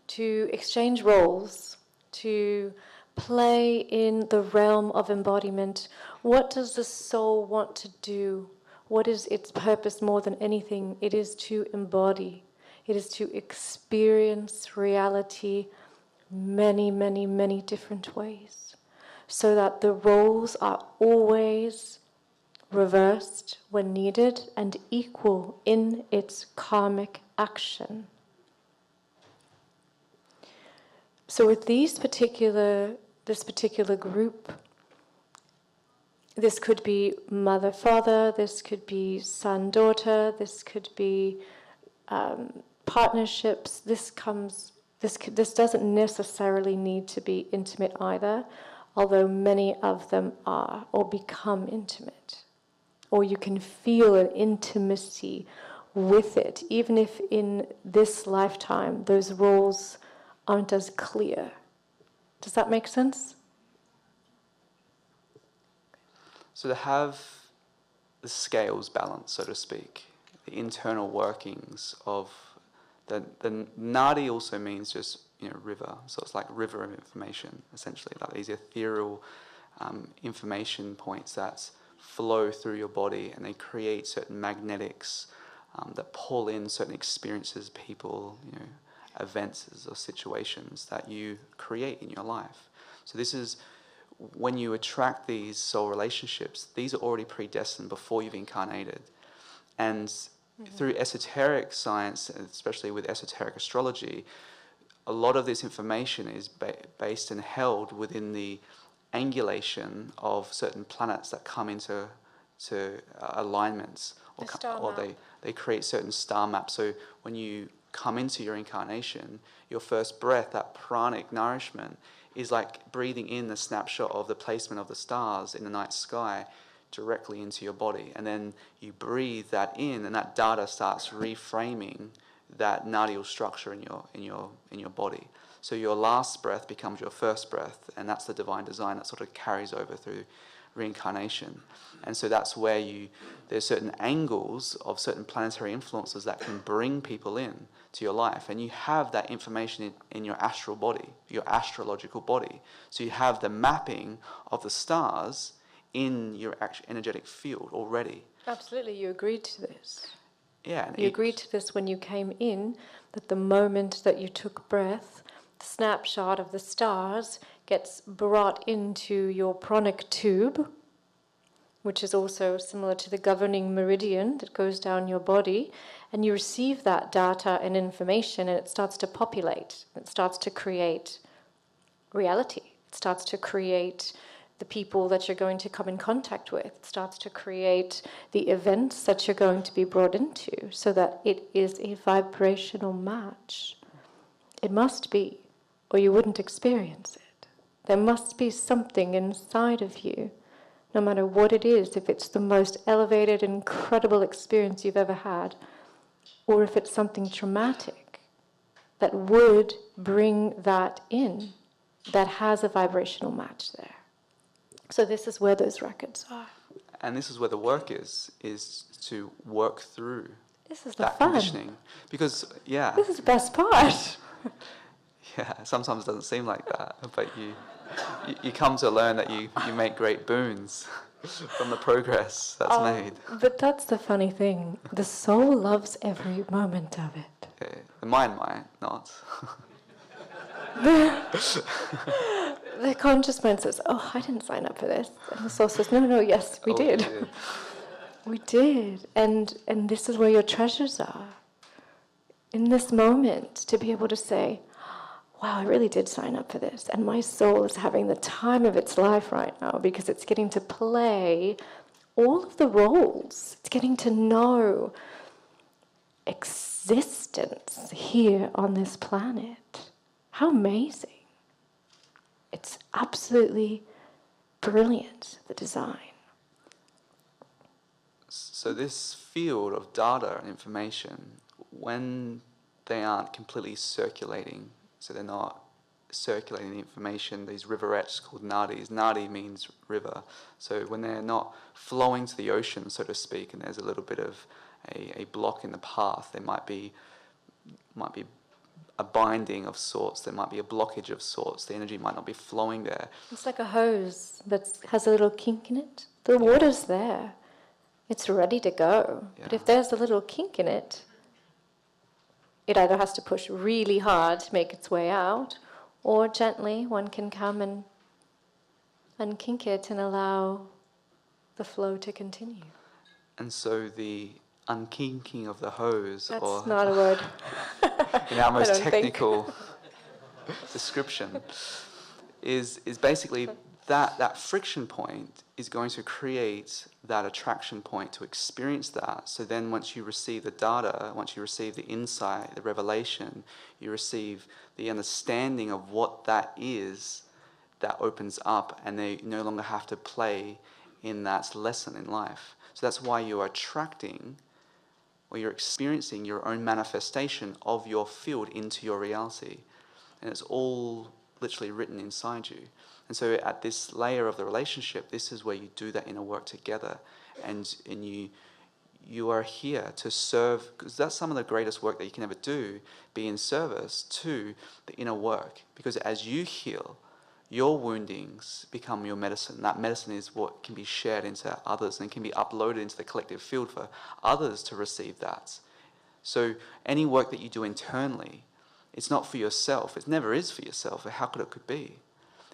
to exchange roles, to play in the realm of embodiment. What does the soul want to do? What is its purpose more than anything? It is to embody. It is to experience reality many, many, many different ways, so that the roles are always reversed when needed and equal in its karmic action. So with this particular group, this could be mother-father, this could be son-daughter, this could be partnerships. This doesn't necessarily need to be intimate either, although many of them are or become intimate. Or you can feel an intimacy with it, even if in this lifetime those roles aren't as clear. Does that make sense? So to have the scales balanced, so to speak, the internal workings of the nadi also means just river, so it's like river of information essentially, like these ethereal information points that flow through your body, and they create certain magnetics that pull in certain experiences, people, events or situations that you create in your life. So this is when you attract these soul relationships, these are already predestined before you've incarnated. And through esoteric science, especially with esoteric astrology, a lot of this information is based and held within the angulation of certain planets that come into alignments, or they create certain star maps. So when you come into your incarnation, your first breath, that pranic nourishment, is like breathing in the snapshot of the placement of the stars in the night sky directly into your body, and then you breathe that in, and that data starts reframing that nadial structure in your body. So your last breath becomes your first breath, and that's the divine design that sort of carries over through reincarnation. And so that's where there's certain angles of certain planetary influences that can bring people in to your life, and you have that information in your astral body, your astrological body. So you have the mapping of the stars in your energetic field already. Absolutely, you agreed to this. Yeah. You agreed to this when you came in, that the moment that you took breath, the snapshot of the stars gets brought into your pranic tube, which is also similar to the governing meridian that goes down your body, and you receive that data and information, and it starts to populate. It starts to create reality. It starts to create the people that you're going to come in contact with. It starts to create the events that you're going to be brought into, so that it is a vibrational match. It must be, or you wouldn't experience it. There must be something inside of you, no matter what it is, if it's the most elevated, incredible experience you've ever had, or if it's something traumatic, that would bring that in, that has a vibrational match there. So this is where those records are. And this is where the work is to work through This is the that fun. conditioning. Because, yeah. This is the best part. Yeah, sometimes it doesn't seem like that, but you come to learn that you make great boons from the progress that's made. But that's the funny thing. The soul loves every moment of it. Yeah, the mind might not. The conscious mind says, oh, I didn't sign up for this. And the soul says, no, yes, we did. We did. And this is where your treasures are. In this moment, to be able to say, wow, I really did sign up for this. And my soul is having the time of its life right now, because it's getting to play all of the roles. It's getting to know existence here on this planet. How amazing. It's absolutely brilliant, the design. So this field of data and information, when they aren't completely circulating, so they're not circulating the information, these riverets called nadis. Nadi means river. So when they're not flowing to the ocean, so to speak, and there's a little bit of a block in the path, there might be a binding of sorts. There might be a blockage of sorts. The energy might not be flowing there. It's like a hose that has a little kink in it. The water's there. It's ready to go. But if there's a little kink in it, it either has to push really hard to make its way out, or gently one can come and unkink it and allow the flow to continue. And so the unkinking of the hose, That's or not a word. in our most I don't technical description, is basically that friction point is going to create that attraction point to experience that. So then once you receive the data, once you receive the insight, the revelation, you receive the understanding of what that is, that opens up, and they no longer have to play in that lesson in life. So that's why you're attracting, or you're experiencing your own manifestation of your field into your reality. And it's all literally written inside you. And so at this layer of the relationship, this is where you do that inner work together. And you are here to serve, because that's some of the greatest work that you can ever do, be in service to the inner work. Because as you heal, your woundings become your medicine. That medicine is what can be shared into others and can be uploaded into the collective field for others to receive that. So any work that you do internally, it's not for yourself. It never is for yourself. How could it could be?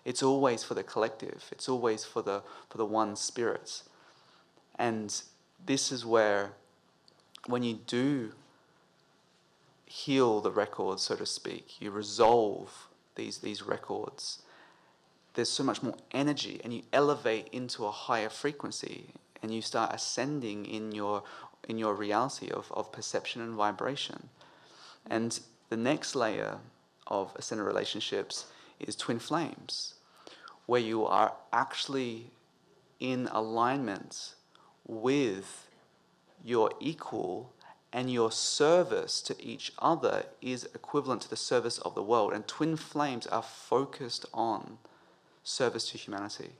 It's always for the collective. It's always for the one spirit. And this is where, when you do heal the records, so to speak, you resolve these records, there's so much more energy, and you elevate into a higher frequency, and you start ascending in your reality of perception and vibration. And the next layer of ascended relationships is twin flames, where you are actually in alignment with your equal, and your service to each other is equivalent to the service of the world. And twin flames are focused on service to humanity.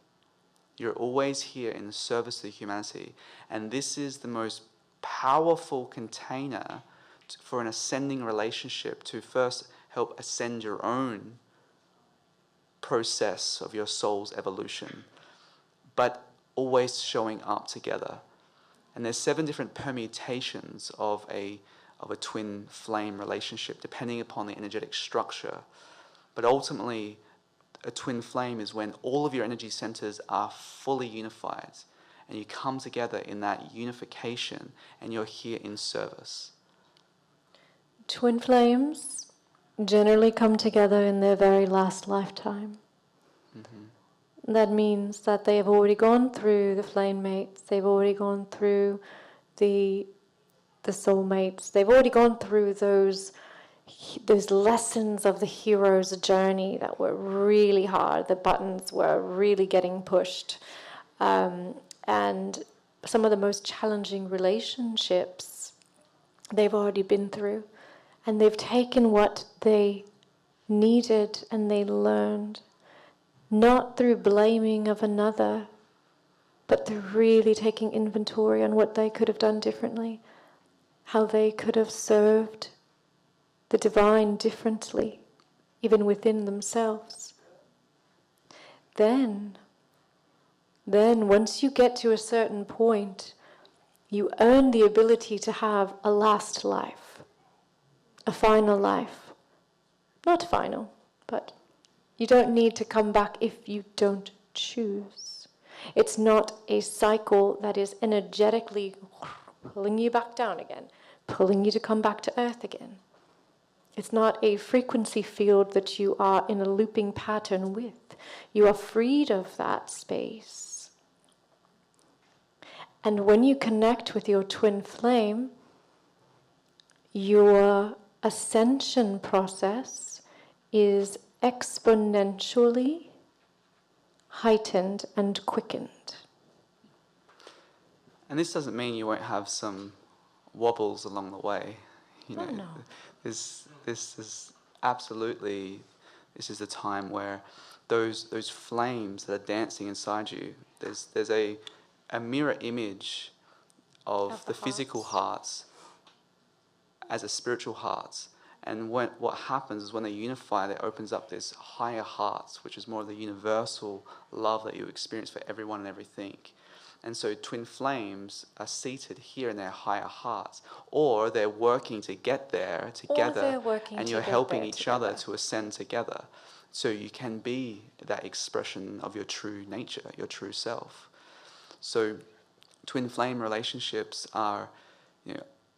You're always here in service to humanity. And this is the most powerful container for an ascending relationship, to first help ascend your own process of your soul's evolution, but always showing up together. And there's 7 different permutations of a twin flame relationship, depending upon the energetic structure. But ultimately, a twin flame is when all of your energy centers are fully unified, and you come together in that unification, and you're here in service. Twin flames generally come together in their very last lifetime. Mm-hmm. That means that they have already gone through the flame mates, they've already gone through the soul mates, they've already gone through those lessons of the hero's journey that were really hard. The buttons were really getting pushed. And some of the most challenging relationships they've already been through. And they've taken what they needed and they learned, not through blaming of another, but through really taking inventory on what they could have done differently, how they could have served the divine differently, even within themselves. Then, once you get to a certain point, you earn the ability to have a last life, a final life. Not final, but you don't need to come back if you don't choose. It's not a cycle that is energetically pulling you back down again, pulling you to come back to earth again. It's not a frequency field that you are in a looping pattern with. You are freed of that space. And when you connect with your twin flame, your ascension process is exponentially heightened and quickened. And this doesn't mean you won't have some wobbles along the way. No. This is absolutely, this is the time where those flames that are dancing inside you, there's a mirror image of the physical hearts as a spiritual heart, And what happens is when they unify, that opens up this higher hearts, which is more of the universal love that you experience for everyone and everything. And so twin flames are seated here in their higher hearts, or they're working to get there together, and you're helping each other to ascend together. So you can be that expression of your true nature, your true self. So twin flame relationships are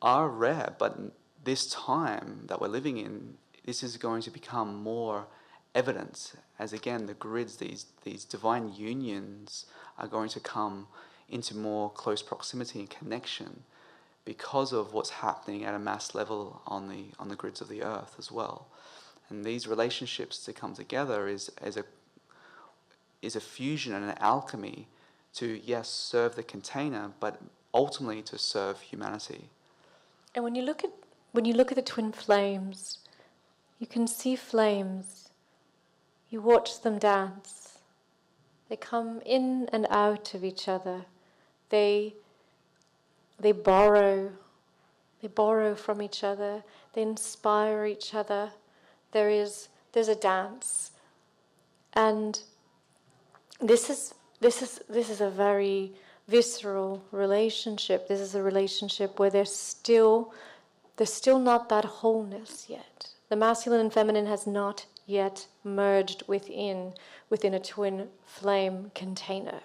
rare, but this time that we're living in, this is going to become more evident as, again, the grids, these divine unions are going to come into more close proximity and connection because of what's happening at a mass level on the grids of the earth as well. And these relationships to come together is a fusion and an alchemy to, yes, serve the container, but ultimately to serve humanity. And when you look at the twin flames, you can see flames. You watch them dance. They come in and out of each other. They borrow from each other. They inspire each other. There's a dance, and this is a very visceral relationship. This is a relationship where there's still not that wholeness yet. The masculine and feminine has not yet merged within a twin flame container.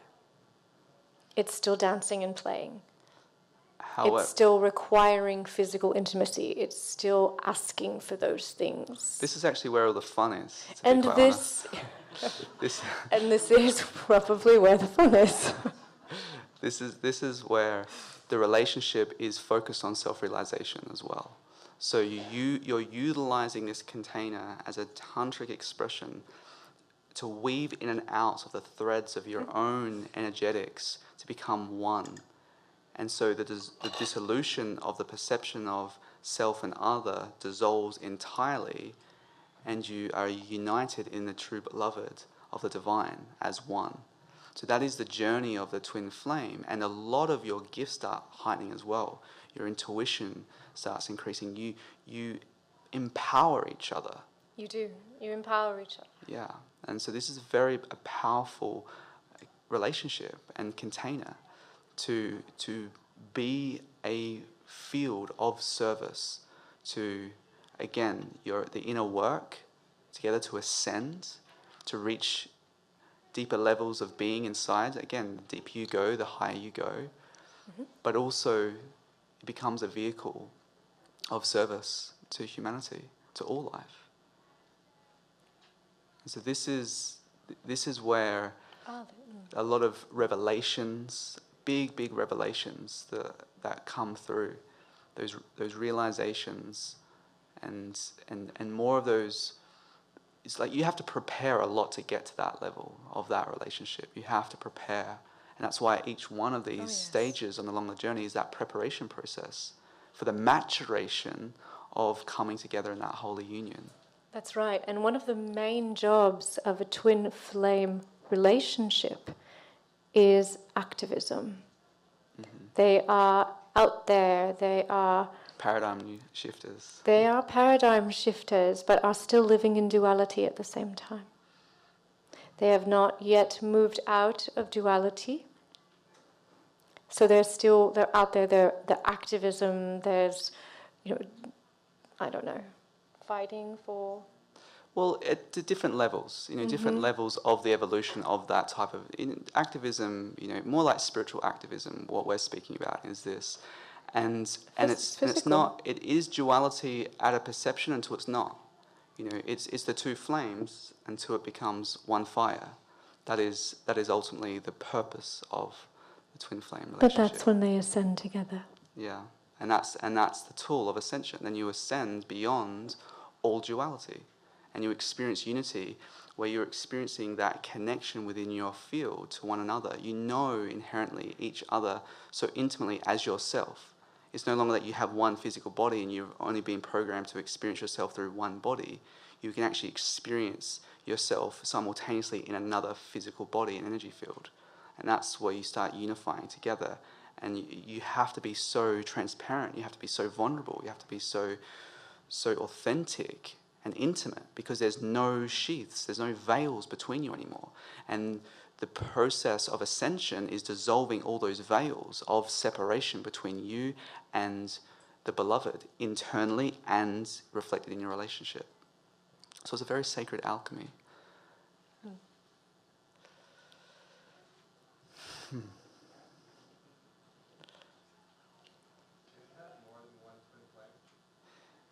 It's still dancing and playing. It's still requiring physical intimacy. It's still asking for those things. This is actually where all the fun is, to And be quite this, honest. and this is probably where the fun is. This is where the relationship is focused on self-realization as well. So you're utilizing this container as a tantric expression to weave in and out of the threads of your own energetics to become one. And so the dissolution of the perception of self and other dissolves entirely, and you are united in the true beloved of the divine as one. So that is the journey of the twin flame, and a lot of your gifts start heightening as well. Your intuition starts increasing. You empower each other. You do. You empower each other. Yeah, and so this is a powerful relationship and container to be a field of service to, again, the inner work together to ascend, to reach deeper levels of being inside. Again, the deeper you go, the higher you go. Mm-hmm. But also it becomes a vehicle of service to humanity, to all life. And so this is where a lot of revelations, big revelations that come through, those realizations and more of those. It's like you have to prepare a lot to get to that level of that relationship. You have to prepare. And that's why each one of these stages along the journey is that preparation process for the maturation of coming together in that holy union. That's right. And one of the main jobs of a twin flame relationship is activism. Mm-hmm. They are out there. They are paradigm shifters. They are paradigm shifters, but are still living in duality at the same time. They have not yet moved out of duality. So they're out there. The activism, there's, I don't know, fighting for. Well, at different levels, different levels of the evolution of that type of activism, more like spiritual activism. What we're speaking about is this. And it's not. It is duality at a perception until it's not. It's the two flames until it becomes one fire. That is ultimately the purpose of the twin flame relationship. But that's when they ascend together. Yeah, and that's the tool of ascension. Then you ascend beyond all duality, and you experience unity, where you're experiencing that connection within your field to one another. You know inherently each other so intimately as yourself. It's no longer that you have one physical body and you've only been programmed to experience yourself through one body. You can actually experience yourself simultaneously in another physical body and energy field. And that's where you start unifying together. And you have to be so transparent. You have to be so vulnerable. You have to be so so authentic and intimate because there's no sheaths, there's no veils between you anymore. And the process of ascension is dissolving all those veils of separation between you and the beloved, internally and reflected in your relationship. So it's a very sacred alchemy.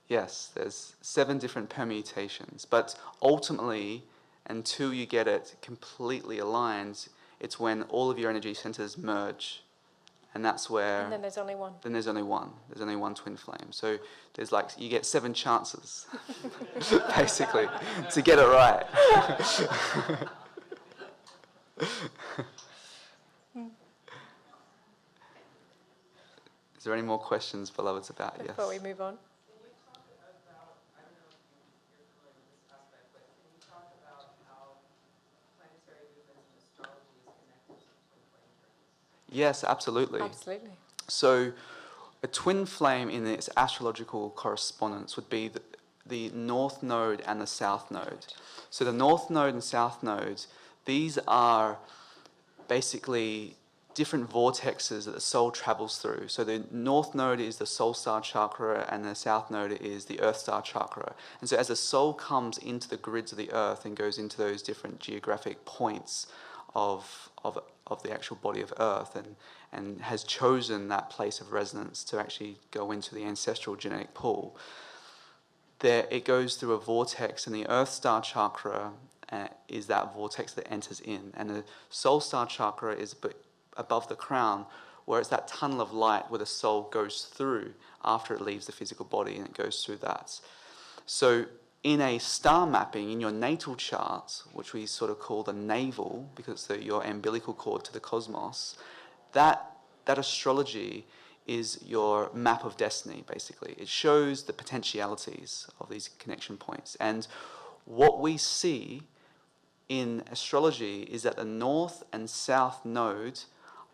Yes, there's 7 different permutations, but ultimately, until you get it completely aligned, it's when all of your energy centers merge, and that's where... And then there's only one. Then there's only one. There's only one twin flame. So there's like, you get 7 chances, basically, to get it right. Is there any more questions, beloveds, about yes? Before we move on. Yes, absolutely. Absolutely. So a twin flame in its astrological correspondence would be the north node and the south node. So the north node and south nodes, these are basically different vortexes that the soul travels through. So the north node is the soul star chakra and the south node is the earth star chakra. And so as the soul comes into the grids of the earth and goes into those different geographic points of the actual body of earth and has chosen that place of resonance to actually go into the ancestral genetic pool, there it goes through a vortex, and the earth star chakra is that vortex that enters in, and the soul star chakra is above the crown, where it's that tunnel of light where the soul goes through after it leaves the physical body, and it goes through that. So in a star mapping, in your natal chart, which we sort of call the navel, because it's your umbilical cord to the cosmos, that astrology is your map of destiny, basically. It shows the potentialities of these connection points. And what we see in astrology is that the north and south nodes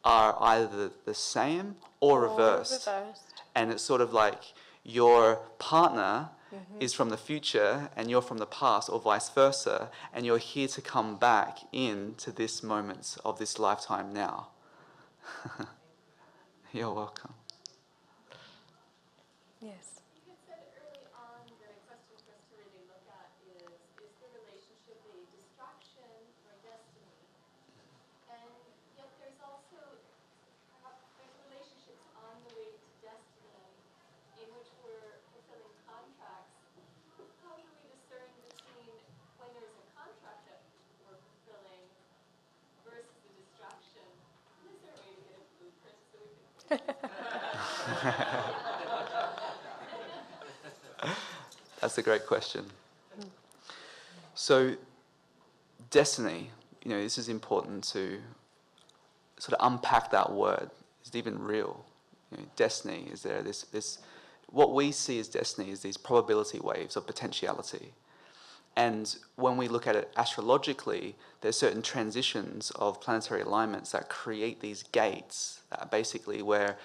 are either the same or reversed. And it's sort of like your partner is from the future and you're from the past, or vice versa, and you're here to come back into this moment of this lifetime now. You're welcome. Yes. You had said early on that a question for us to really look at is the relationship a distraction or destiny? And yet there's also there's relationships on the way to destiny in which we're fulfilling contracts. How do we discern between when there's a contract that we're fulfilling versus a distraction? Is there a way to get a blueprint so we can That's a great question. So, destiny, this is important to sort of unpack that word. Is it even real? Destiny, is there this what we see as destiny is these probability waves of potentiality. And when we look at it astrologically, there's certain transitions of planetary alignments that create these gates that are basically where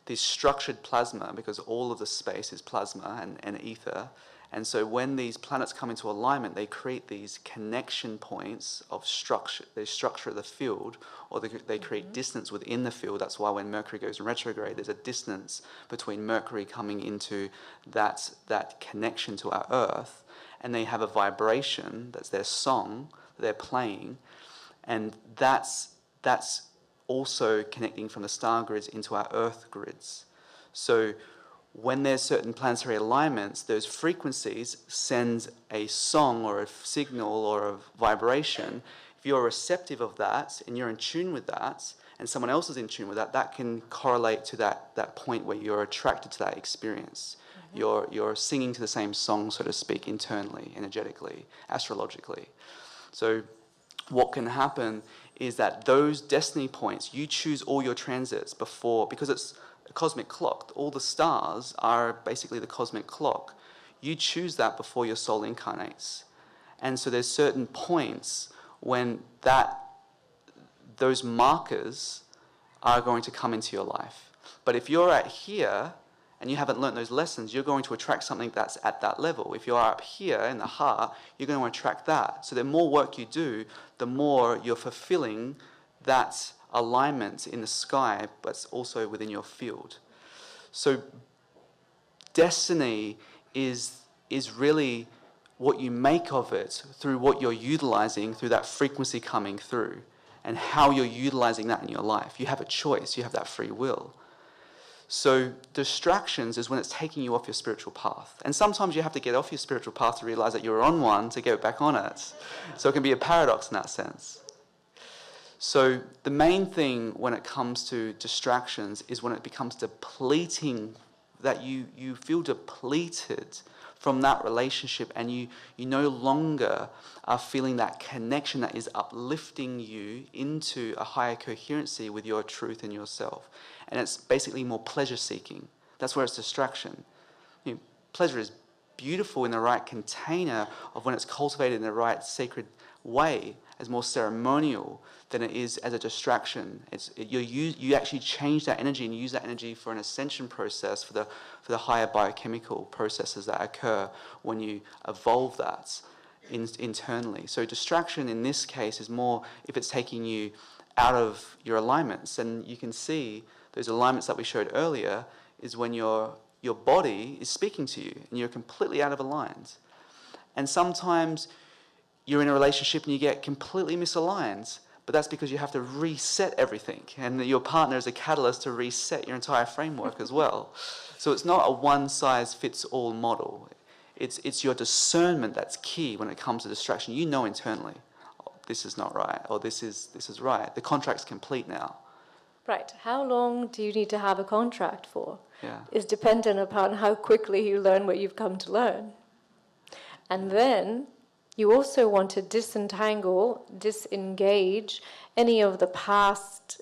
this structured plasma, because all of the space is plasma and ether, and so when these planets come into alignment, they create these connection points of structure. They structure the field, or they create distance within the field. That's why when Mercury goes in retrograde, there's a distance between Mercury coming into that connection to our Earth, and they have a vibration, that's their song, that they're playing, and that's also connecting from the star grids into our Earth grids. So when there's certain planetary alignments, those frequencies send a song or a signal or a vibration. If you're receptive of that and you're in tune with that, and someone else is in tune with that, that can correlate to that point where you're attracted to that experience. You're singing to the same song, so to speak, internally, energetically, astrologically. So what can happen is that those destiny points, you choose all your transits before, because it's a cosmic clock. All the stars are basically the cosmic clock. You choose that before your soul incarnates. And so there's certain points when those markers are going to come into your life. But if you're at here and you haven't learnt those lessons, you're going to attract something that's at that level. If you are up here in the heart, you're going to attract that. So the more work you do, the more you're fulfilling that alignment in the sky, but also within your field. So destiny is really what you make of it through what you're utilizing, through that frequency coming through, and how you're utilizing that in your life. You have a choice, you have that free will. So distractions is when it's taking you off your spiritual path. And sometimes you have to get off your spiritual path to realize that you're on one to get back on it. So it can be a paradox in that sense. So the main thing when it comes to distractions is when it becomes depleting, that you feel depleted from that relationship, and you no longer are feeling that connection that is uplifting you into a higher coherency with your truth and yourself. And it's basically more pleasure seeking. That's where it's distraction. You know, pleasure is beautiful in the right container of when it's cultivated in the right sacred way, as more ceremonial than it is as a distraction. You actually change that energy and use that energy for an ascension process, for the higher biochemical processes that occur when you evolve that internally. So distraction in this case is more if it's taking you out of your alignments. And you can see those alignments that we showed earlier is when your body is speaking to you and you're completely out of aligned. And sometimes you're in a relationship and you get completely misaligned, but that's because you have to reset everything, and your partner is a catalyst to reset your entire framework as well. So it's not a one-size-fits-all model. It's your discernment that's key when it comes to distraction. You know internally, oh, this is not right, or this is right. The contract's complete now. Right. How long do you need to have a contract for? Yeah. Is dependent upon how quickly you learn what you've come to learn. And then you also want to disengage any of the past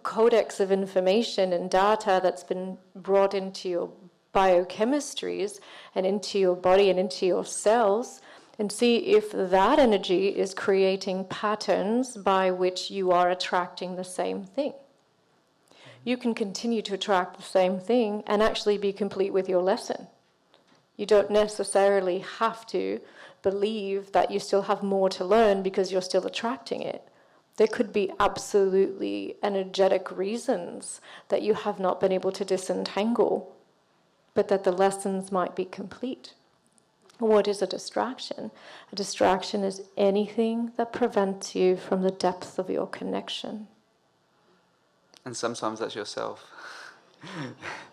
codex of information and data that's been brought into your biochemistries and into your body and into your cells, and see if that energy is creating patterns by which you are attracting the same thing. You can continue to attract the same thing and actually be complete with your lesson. You don't necessarily have to believe that you still have more to learn because you're still attracting it. There could be absolutely energetic reasons that you have not been able to disentangle, but that the lessons might be complete. What is a distraction? A distraction is anything that prevents you from the depth of your connection. And sometimes that's yourself.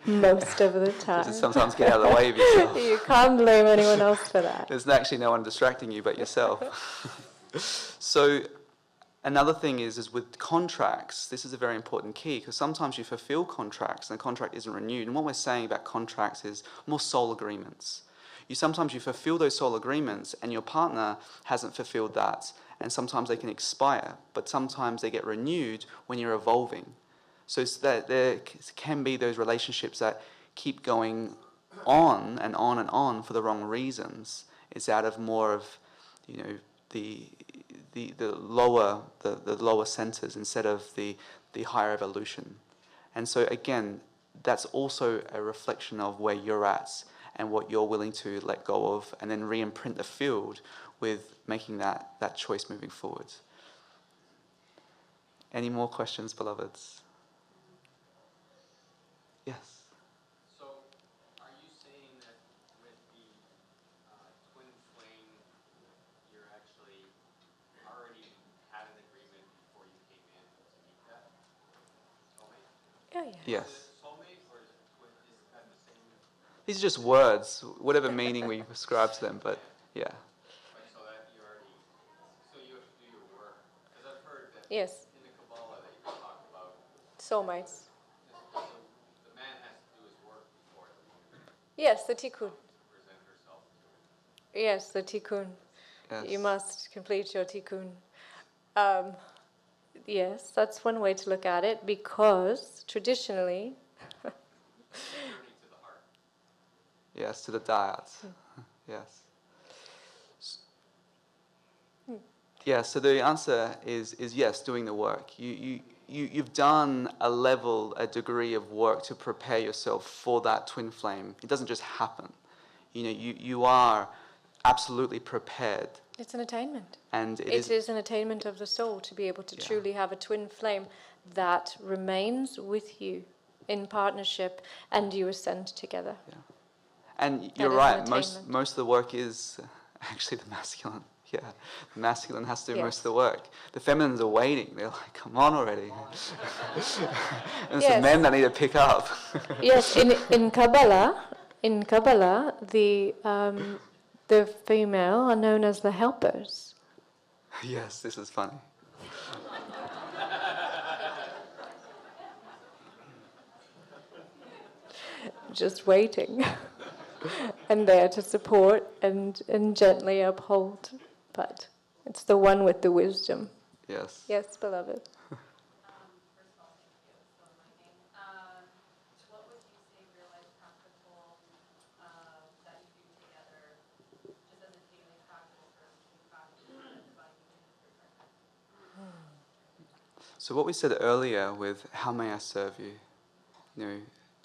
Most of the time. Just sometimes get out of the way of yourself. You can't blame anyone else for that. There's actually no one distracting you but yourself. So another thing is with contracts, this is a very important key, because sometimes you fulfill contracts and the contract isn't renewed. And what we're saying about contracts is more soul agreements. Sometimes you fulfill those soul agreements and your partner hasn't fulfilled that. And sometimes they can expire, but sometimes they get renewed when you're evolving. So it's that there can be those relationships that keep going on and on and on for the wrong reasons. It's out of more of, the lower centers instead of the higher evolution. And so again, that's also a reflection of where you're at and what you're willing to let go of, and then re-imprint the field with making that choice moving forward. Any more questions, beloveds? Yes. So, are you saying that with the twin flame, you're actually already had an agreement before you came in to meet that soulmate? Yeah. Yes. Is it soulmate or is it twin? Is that the same? These are just words, whatever meaning we ascribe to them, but yeah. Like, so that you already, so you have to do your work. Because I've heard that Yes. in the Kabbalah they talk about Soulmates. the man has to do his work before the woman Yes, the tikkun. present herself to him. Yes, the tikkun. Yes. You must complete your tikkun. Yes, that's one way to look at it, because traditionally, Journey to the heart. Yes, to the diet. Yes. Yeah, so the answer is yes, doing the work. you've done a degree of work to prepare yourself for that twin flame. It doesn't just happen. You are absolutely prepared. It's an attainment. And it is an attainment of the soul to be able to truly have a twin flame that remains with you in partnership and you ascend together. Yeah. And That you're is right, an most attainment. of the work is actually the masculine. Yeah, the masculine has to do most Yes. of the work. The feminines are waiting. They're like, come on already. And it's the Yes. men that need to pick up. Yes, in Kabbalah, the female are known as the helpers. Yes, this is funny. Just waiting and there to support and gently uphold. But it's the one with the wisdom. Yes. Yes, beloved. First of all, thank you. So enlightening. What would you say real life practical that you do together, just as a daily practice or routine practice that divine union is your partner? So what we said earlier with how may I serve you,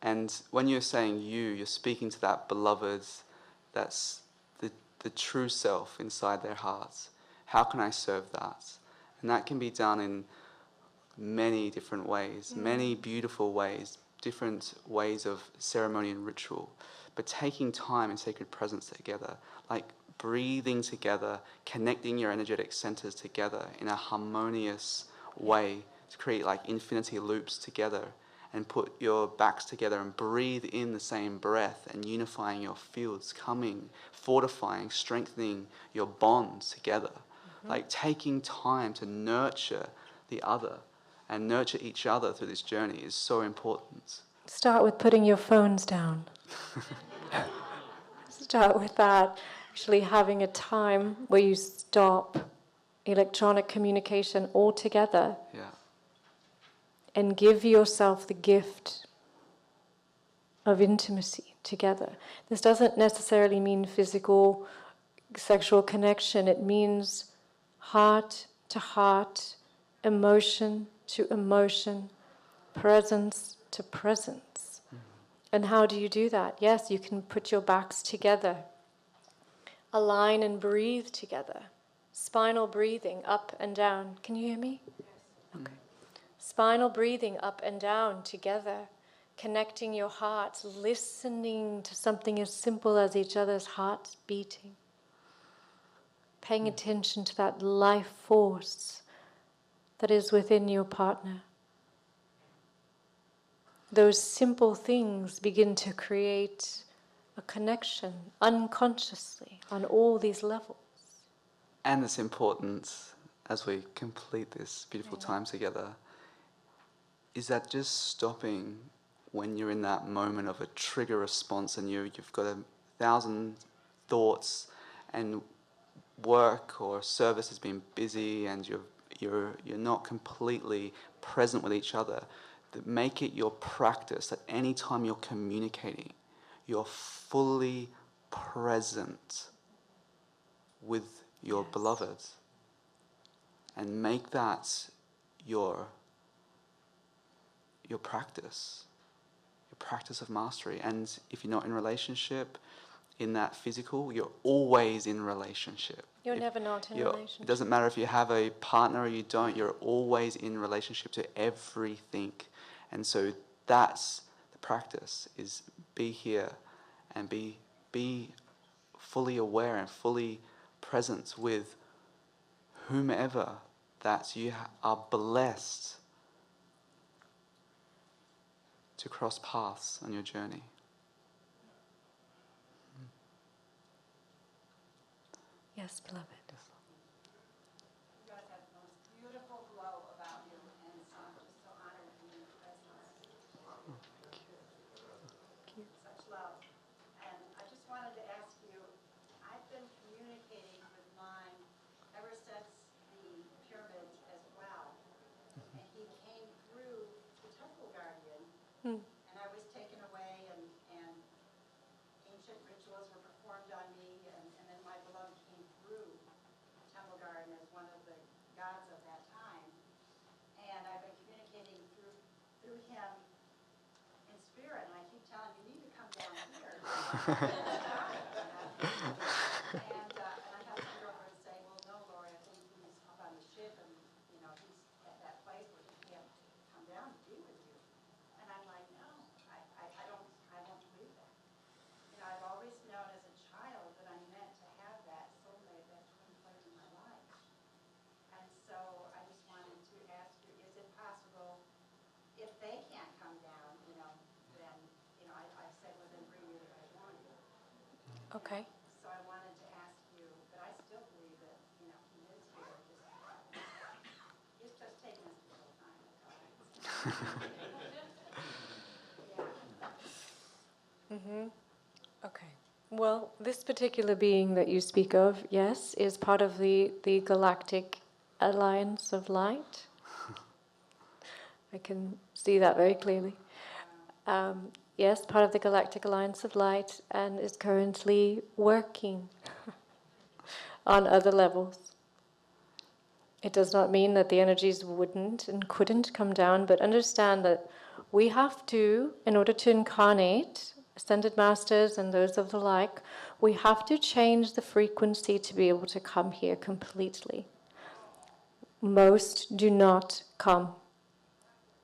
and when you're saying you're speaking to that beloved, that's the true self inside their hearts. How can I serve that? And that can be done in many different ways, many beautiful ways, different ways of ceremony and ritual. But taking time in sacred presence together, like breathing together, connecting your energetic centers together in a harmonious way to create like infinity loops together, and put your backs together and breathe in the same breath and unifying your fields, coming, fortifying, strengthening your bonds together. Like taking time to nurture the other and nurture each other through this journey is so important. Start with putting your phones down. Start with that. Actually having a time where you stop electronic communication altogether. Yeah. And give yourself the gift of intimacy together. This doesn't necessarily mean physical, sexual connection. It means heart to heart, emotion to emotion, presence to presence. And how do you do that? Yes, you can put your backs together, align and breathe together. Spinal breathing up and down. Can you hear me? Okay. Spinal breathing up and down together, connecting your hearts, listening to something as simple as each other's hearts beating, paying attention to that life force that is within your partner. Those simple things begin to create a connection unconsciously on all these levels. And it's important as we complete this beautiful time together, is that just stopping when you're in that moment of a trigger response and you've got 1,000 thoughts and work or service has been busy and you're not completely present with each other, that make it your practice that any time you're communicating, you're fully present with your beloved, and make that your practice of mastery. And if you're not in relationship, in that physical, you're always in relationship. You're never not in relationship. It doesn't matter if you have a partner or you don't, you're always in relationship to everything. And so that's the practice, is be here and be fully aware and fully present with whomever that you are blessed to cross paths on your journey. Yes, beloved. You guys have the most beautiful glow about you, and so I'm just so honored to be in your presence. Such love. And I just wanted to ask you, I've been communicating with mine ever since the pyramids as well. And he came through the temple guardian, and I was taken away, and ancient rituals were performed on me, and then my beloved came through Temple Garden as one of the gods of that time. And I've been communicating through him in spirit, and I keep telling him, you need to come down here. And I have to go over and say, well, no, Lord, I think he's up on the ship, and, you know, he's at that place where he can't come down to be with you. And I'm like, no, I won't believe that. You know, I've always known as a child that I'm meant to have that soulmate, that twin flame in my life. And so I just wanted to ask you, is it possible, if they can't come down, you know, then, you know, I said, well, then bring me the right one. Okay. So I wanted to ask you, but I still believe that, you know, he is here, it's just taking us a little time. Okay. Well, this particular being that you speak of, yes, is part of the Galactic Alliance of Light. I can see that very clearly. Yes, part of the Galactic Alliance of Light, and is currently working on other levels. It does not mean that the energies wouldn't and couldn't come down, but understand that we have to, in order to incarnate, Ascended Masters and those of the like, we have to change the frequency to be able to come here completely. Most do not come.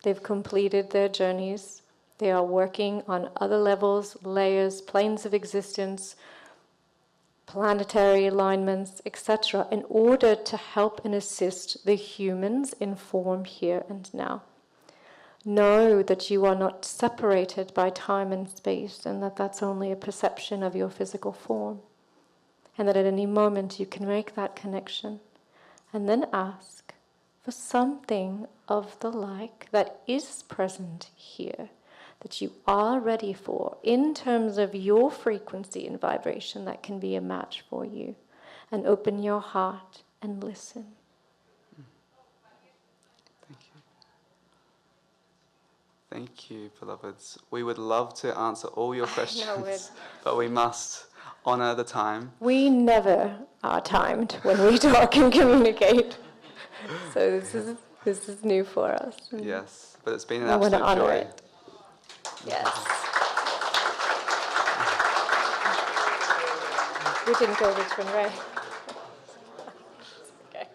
They've completed their journeys. They are working on other levels, layers, planes of existence, planetary alignments, etc., in order to help and assist the humans in form here and now. Know that you are not separated by time and space, and that that's only a perception of your physical form, and that at any moment you can make that connection, and then ask for something of the like that is present here, that you are ready for, in terms of your frequency and vibration that can be a match for you. And open your heart and listen. Thank you. Thank you, beloveds. We would love to answer all your questions, but we must honor the time. We never are timed when we talk and communicate. So this is new for us. Yes, but it's been an I want to absolute honor joy. it. Yes. We didn't go to TwinRay. Okay.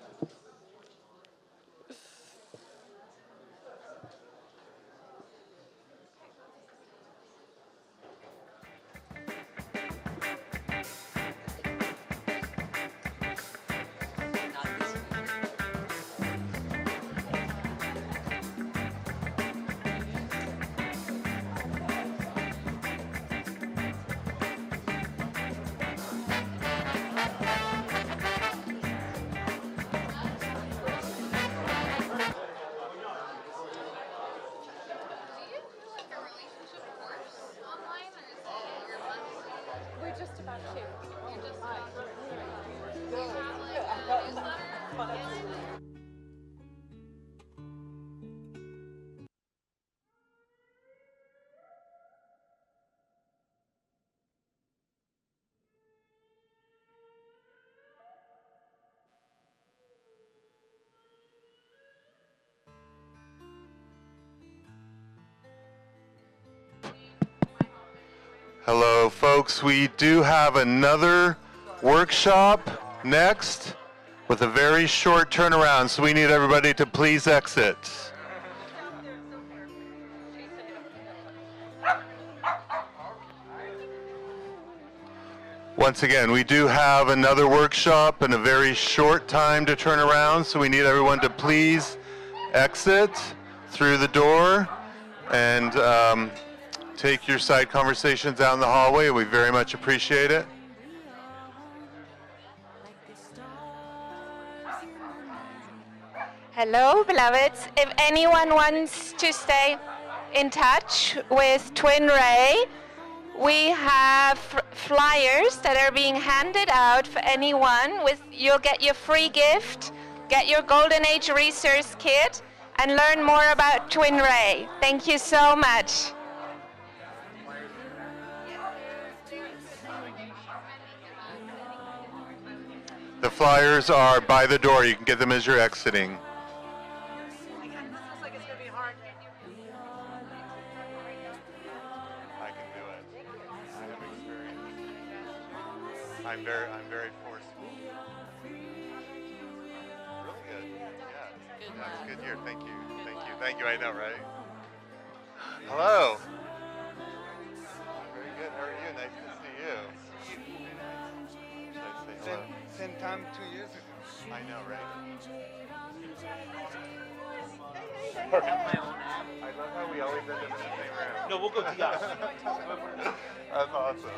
Hello, folks. We do have another workshop next with a very short turnaround, so we need everybody to please exit. Once again, we do have another workshop and a very short time to turn around, so we need everyone to please exit through the door and take your side conversations down the hallway. We very much appreciate it. Hello, beloveds. If anyone wants to stay in touch with TwinRay, we have flyers that are being handed out for anyone. You'll get your free gift, get your Golden Age Resource Kit, and learn more about TwinRay. Thank you so much. The flyers are by the door. You can get them as you're exiting. I'm very forceful. Really good. Yeah. That's a good year. Thank you. Thank you. I know, right? Hello. Very good. How are you? Nice to see you. Should I say hello? Same time 2 years ago. I know, right? I love how we always end up in the same room. No, we'll go to y'all. That's awesome.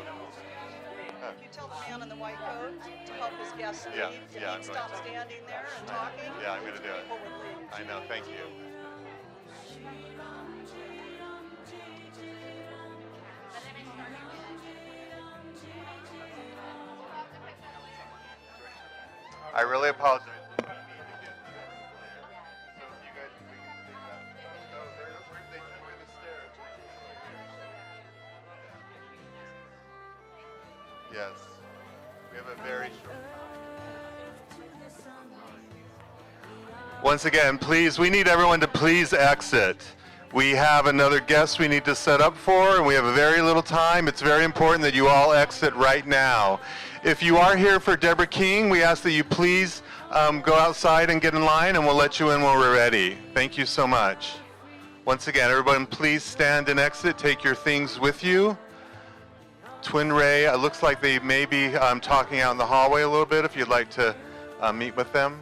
You tell the man in the white coat to help his guests leave. Yeah, If yeah, I'm he'd going stop to. standing there and talking, Yeah, I'm going to do it. people would leave. I know. Thank you. I really apologize. So you guys, we can take that. No, they took away the stairs. Yes. We have a very short time. Once again, please, we need everyone to please exit. We have another guest we need to set up for, and we have a very little time. It's very important that you all exit right now. If you are here for Deborah King, we ask that you please go outside and get in line, and we'll let you in when we're ready. Thank you so much. Once again, everyone, please stand and exit. Take your things with you. TwinRay, it looks like they may be talking out in the hallway a little bit if you'd like to meet with them.